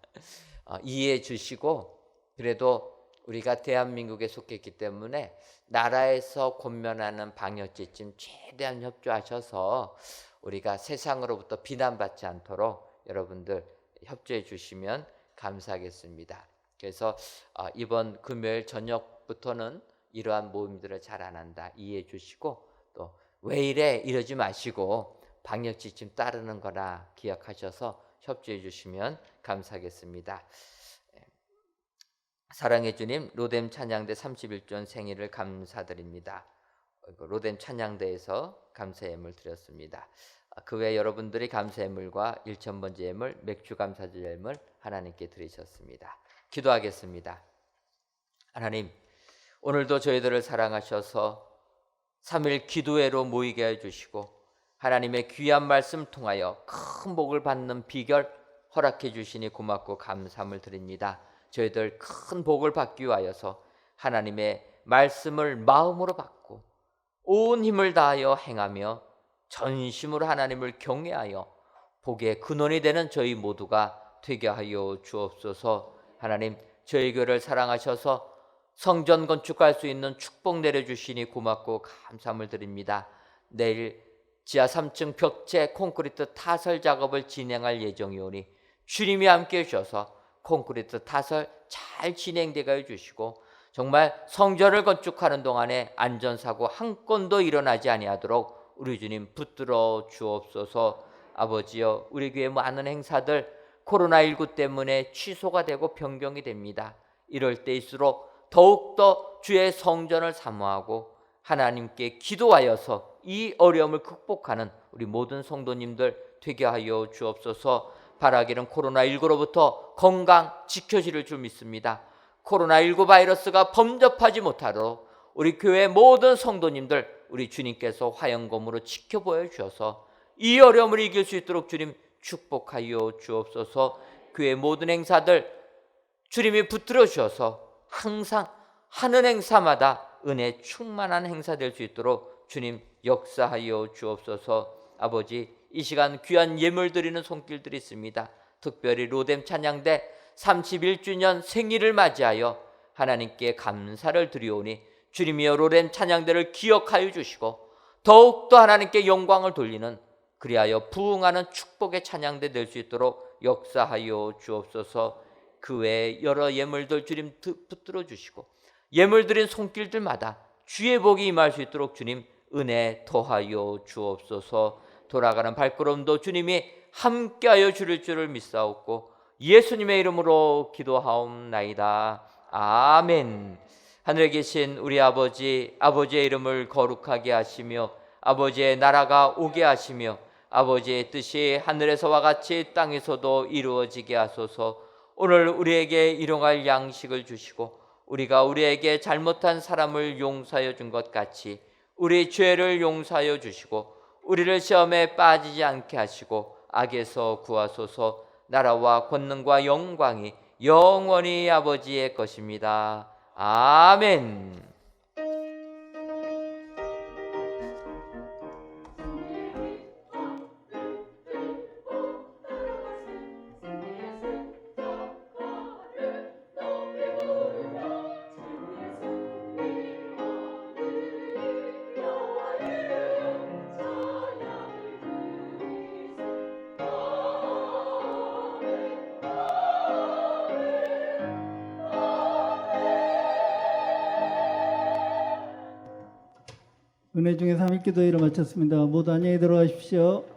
이해해 주시고 그래도 우리가 대한민국에 속했기 때문에 나라에서 권면하는 방역 지침 최대한 협조하셔서 우리가 세상으로부터 비난받지 않도록 여러분들 협조해 주시면 감사하겠습니다. 그래서 이번 금요일 저녁부터는 이러한 모임들을 잘 안 한다 이해해 주시고 또 왜 이래 이러지 마시고 방역 지침 따르는 거라 기억하셔서 협조해 주시면 감사하겠습니다. 사랑의 주님, 로뎀 찬양대 31전 생일을 감사드립니다. 로뎀 찬양대에서 감사 예물 드렸습니다. 그 외 여러분들이 감사 예물과 1,000번째 예물, 맥주 감사절 예물 하나님께 드리셨습니다. 기도하겠습니다. 하나님, 오늘도 저희들을 사랑하셔서 3일 기도회로 모이게 해주시고 하나님의 귀한 말씀 통하여 큰 복을 받는 비결 허락해 주시니 고맙고 감사함을 드립니다. 저희들 큰 복을 받기 위하여서 하나님의 말씀을 마음으로 받고 온 힘을 다하여 행하며 전심으로 하나님을 경외하여 복의 근원이 되는 저희 모두가 되게 하여 주옵소서. 하나님, 저희 교회를 사랑하셔서 성전 건축할 수 있는 축복 내려주시니 고맙고 감사함을 드립니다. 내일 지하 3층 벽체 콘크리트 타설 작업을 진행할 예정이오니 주님이 함께해 주셔서 콘크리트 타설 잘 진행되게 해주시고 정말 성전을 건축하는 동안에 안전사고 한 건도 일어나지 아니하도록 우리 주님 붙들어 주옵소서. 아버지여, 우리 교회 많은 행사들 코로나19 때문에 취소가 되고 변경이 됩니다. 이럴 때일수록 더욱더 주의 성전을 사모하고 하나님께 기도하여서 이 어려움을 극복하는 우리 모든 성도님들 되게 하여 주옵소서. 바라기는 코로나19로부터 건강 지켜지를 줄 믿습니다. 코로나19 바이러스가 범접하지 못하도록 우리 교회 모든 성도님들 우리 주님께서 화영검으로 지켜보여 주셔서 이 어려움을 이길 수 있도록 주님 축복하여 주옵소서. 교회 모든 행사들 주님이 붙들어 주셔서 항상 하는 행사마다 은혜 충만한 행사 될 수 있도록 주님 역사하여 주옵소서. 아버지, 이 시간 귀한 예물 드리는 손길들이 있습니다. 특별히 로뎀 찬양대 31주년 생일을 맞이하여 하나님께 감사를 드리오니 주님이여 로뎀 찬양대를 기억하여 주시고 더욱더 하나님께 영광을 돌리는, 그리하여 부흥하는 축복의 찬양대 될 수 있도록 역사하여 주옵소서. 그 외에 여러 예물들 주님 붙들어 주시고 예물 드린 손길들마다 주의 복이 임할 수 있도록 주님 은혜 더하여 주옵소서. 돌아가는 발걸음도 주님이 함께하여 주실 줄을 믿사옵고 예수님의 이름으로 기도하옵나이다. 아멘. 하늘에 계신 우리 아버지, 아버지의 이름을 거룩하게 하시며 아버지의 나라가 오게 하시며 아버지의 뜻이 하늘에서와 같이 땅에서도 이루어지게 하소서. 오늘 우리에게 일용할 양식을 주시고 우리가 우리에게 잘못한 사람을 용서하여 준 것 같이 우리 죄를 용서하여 주시고 우리를 시험에 빠지지 않게 하시고 악에서 구하소서. 나라와 권능과 영광이 영원히 아버지의 것입니다. 아멘. 은혜 중에 3일 기도회를 마쳤습니다. 모두 안녕히 들어가십시오.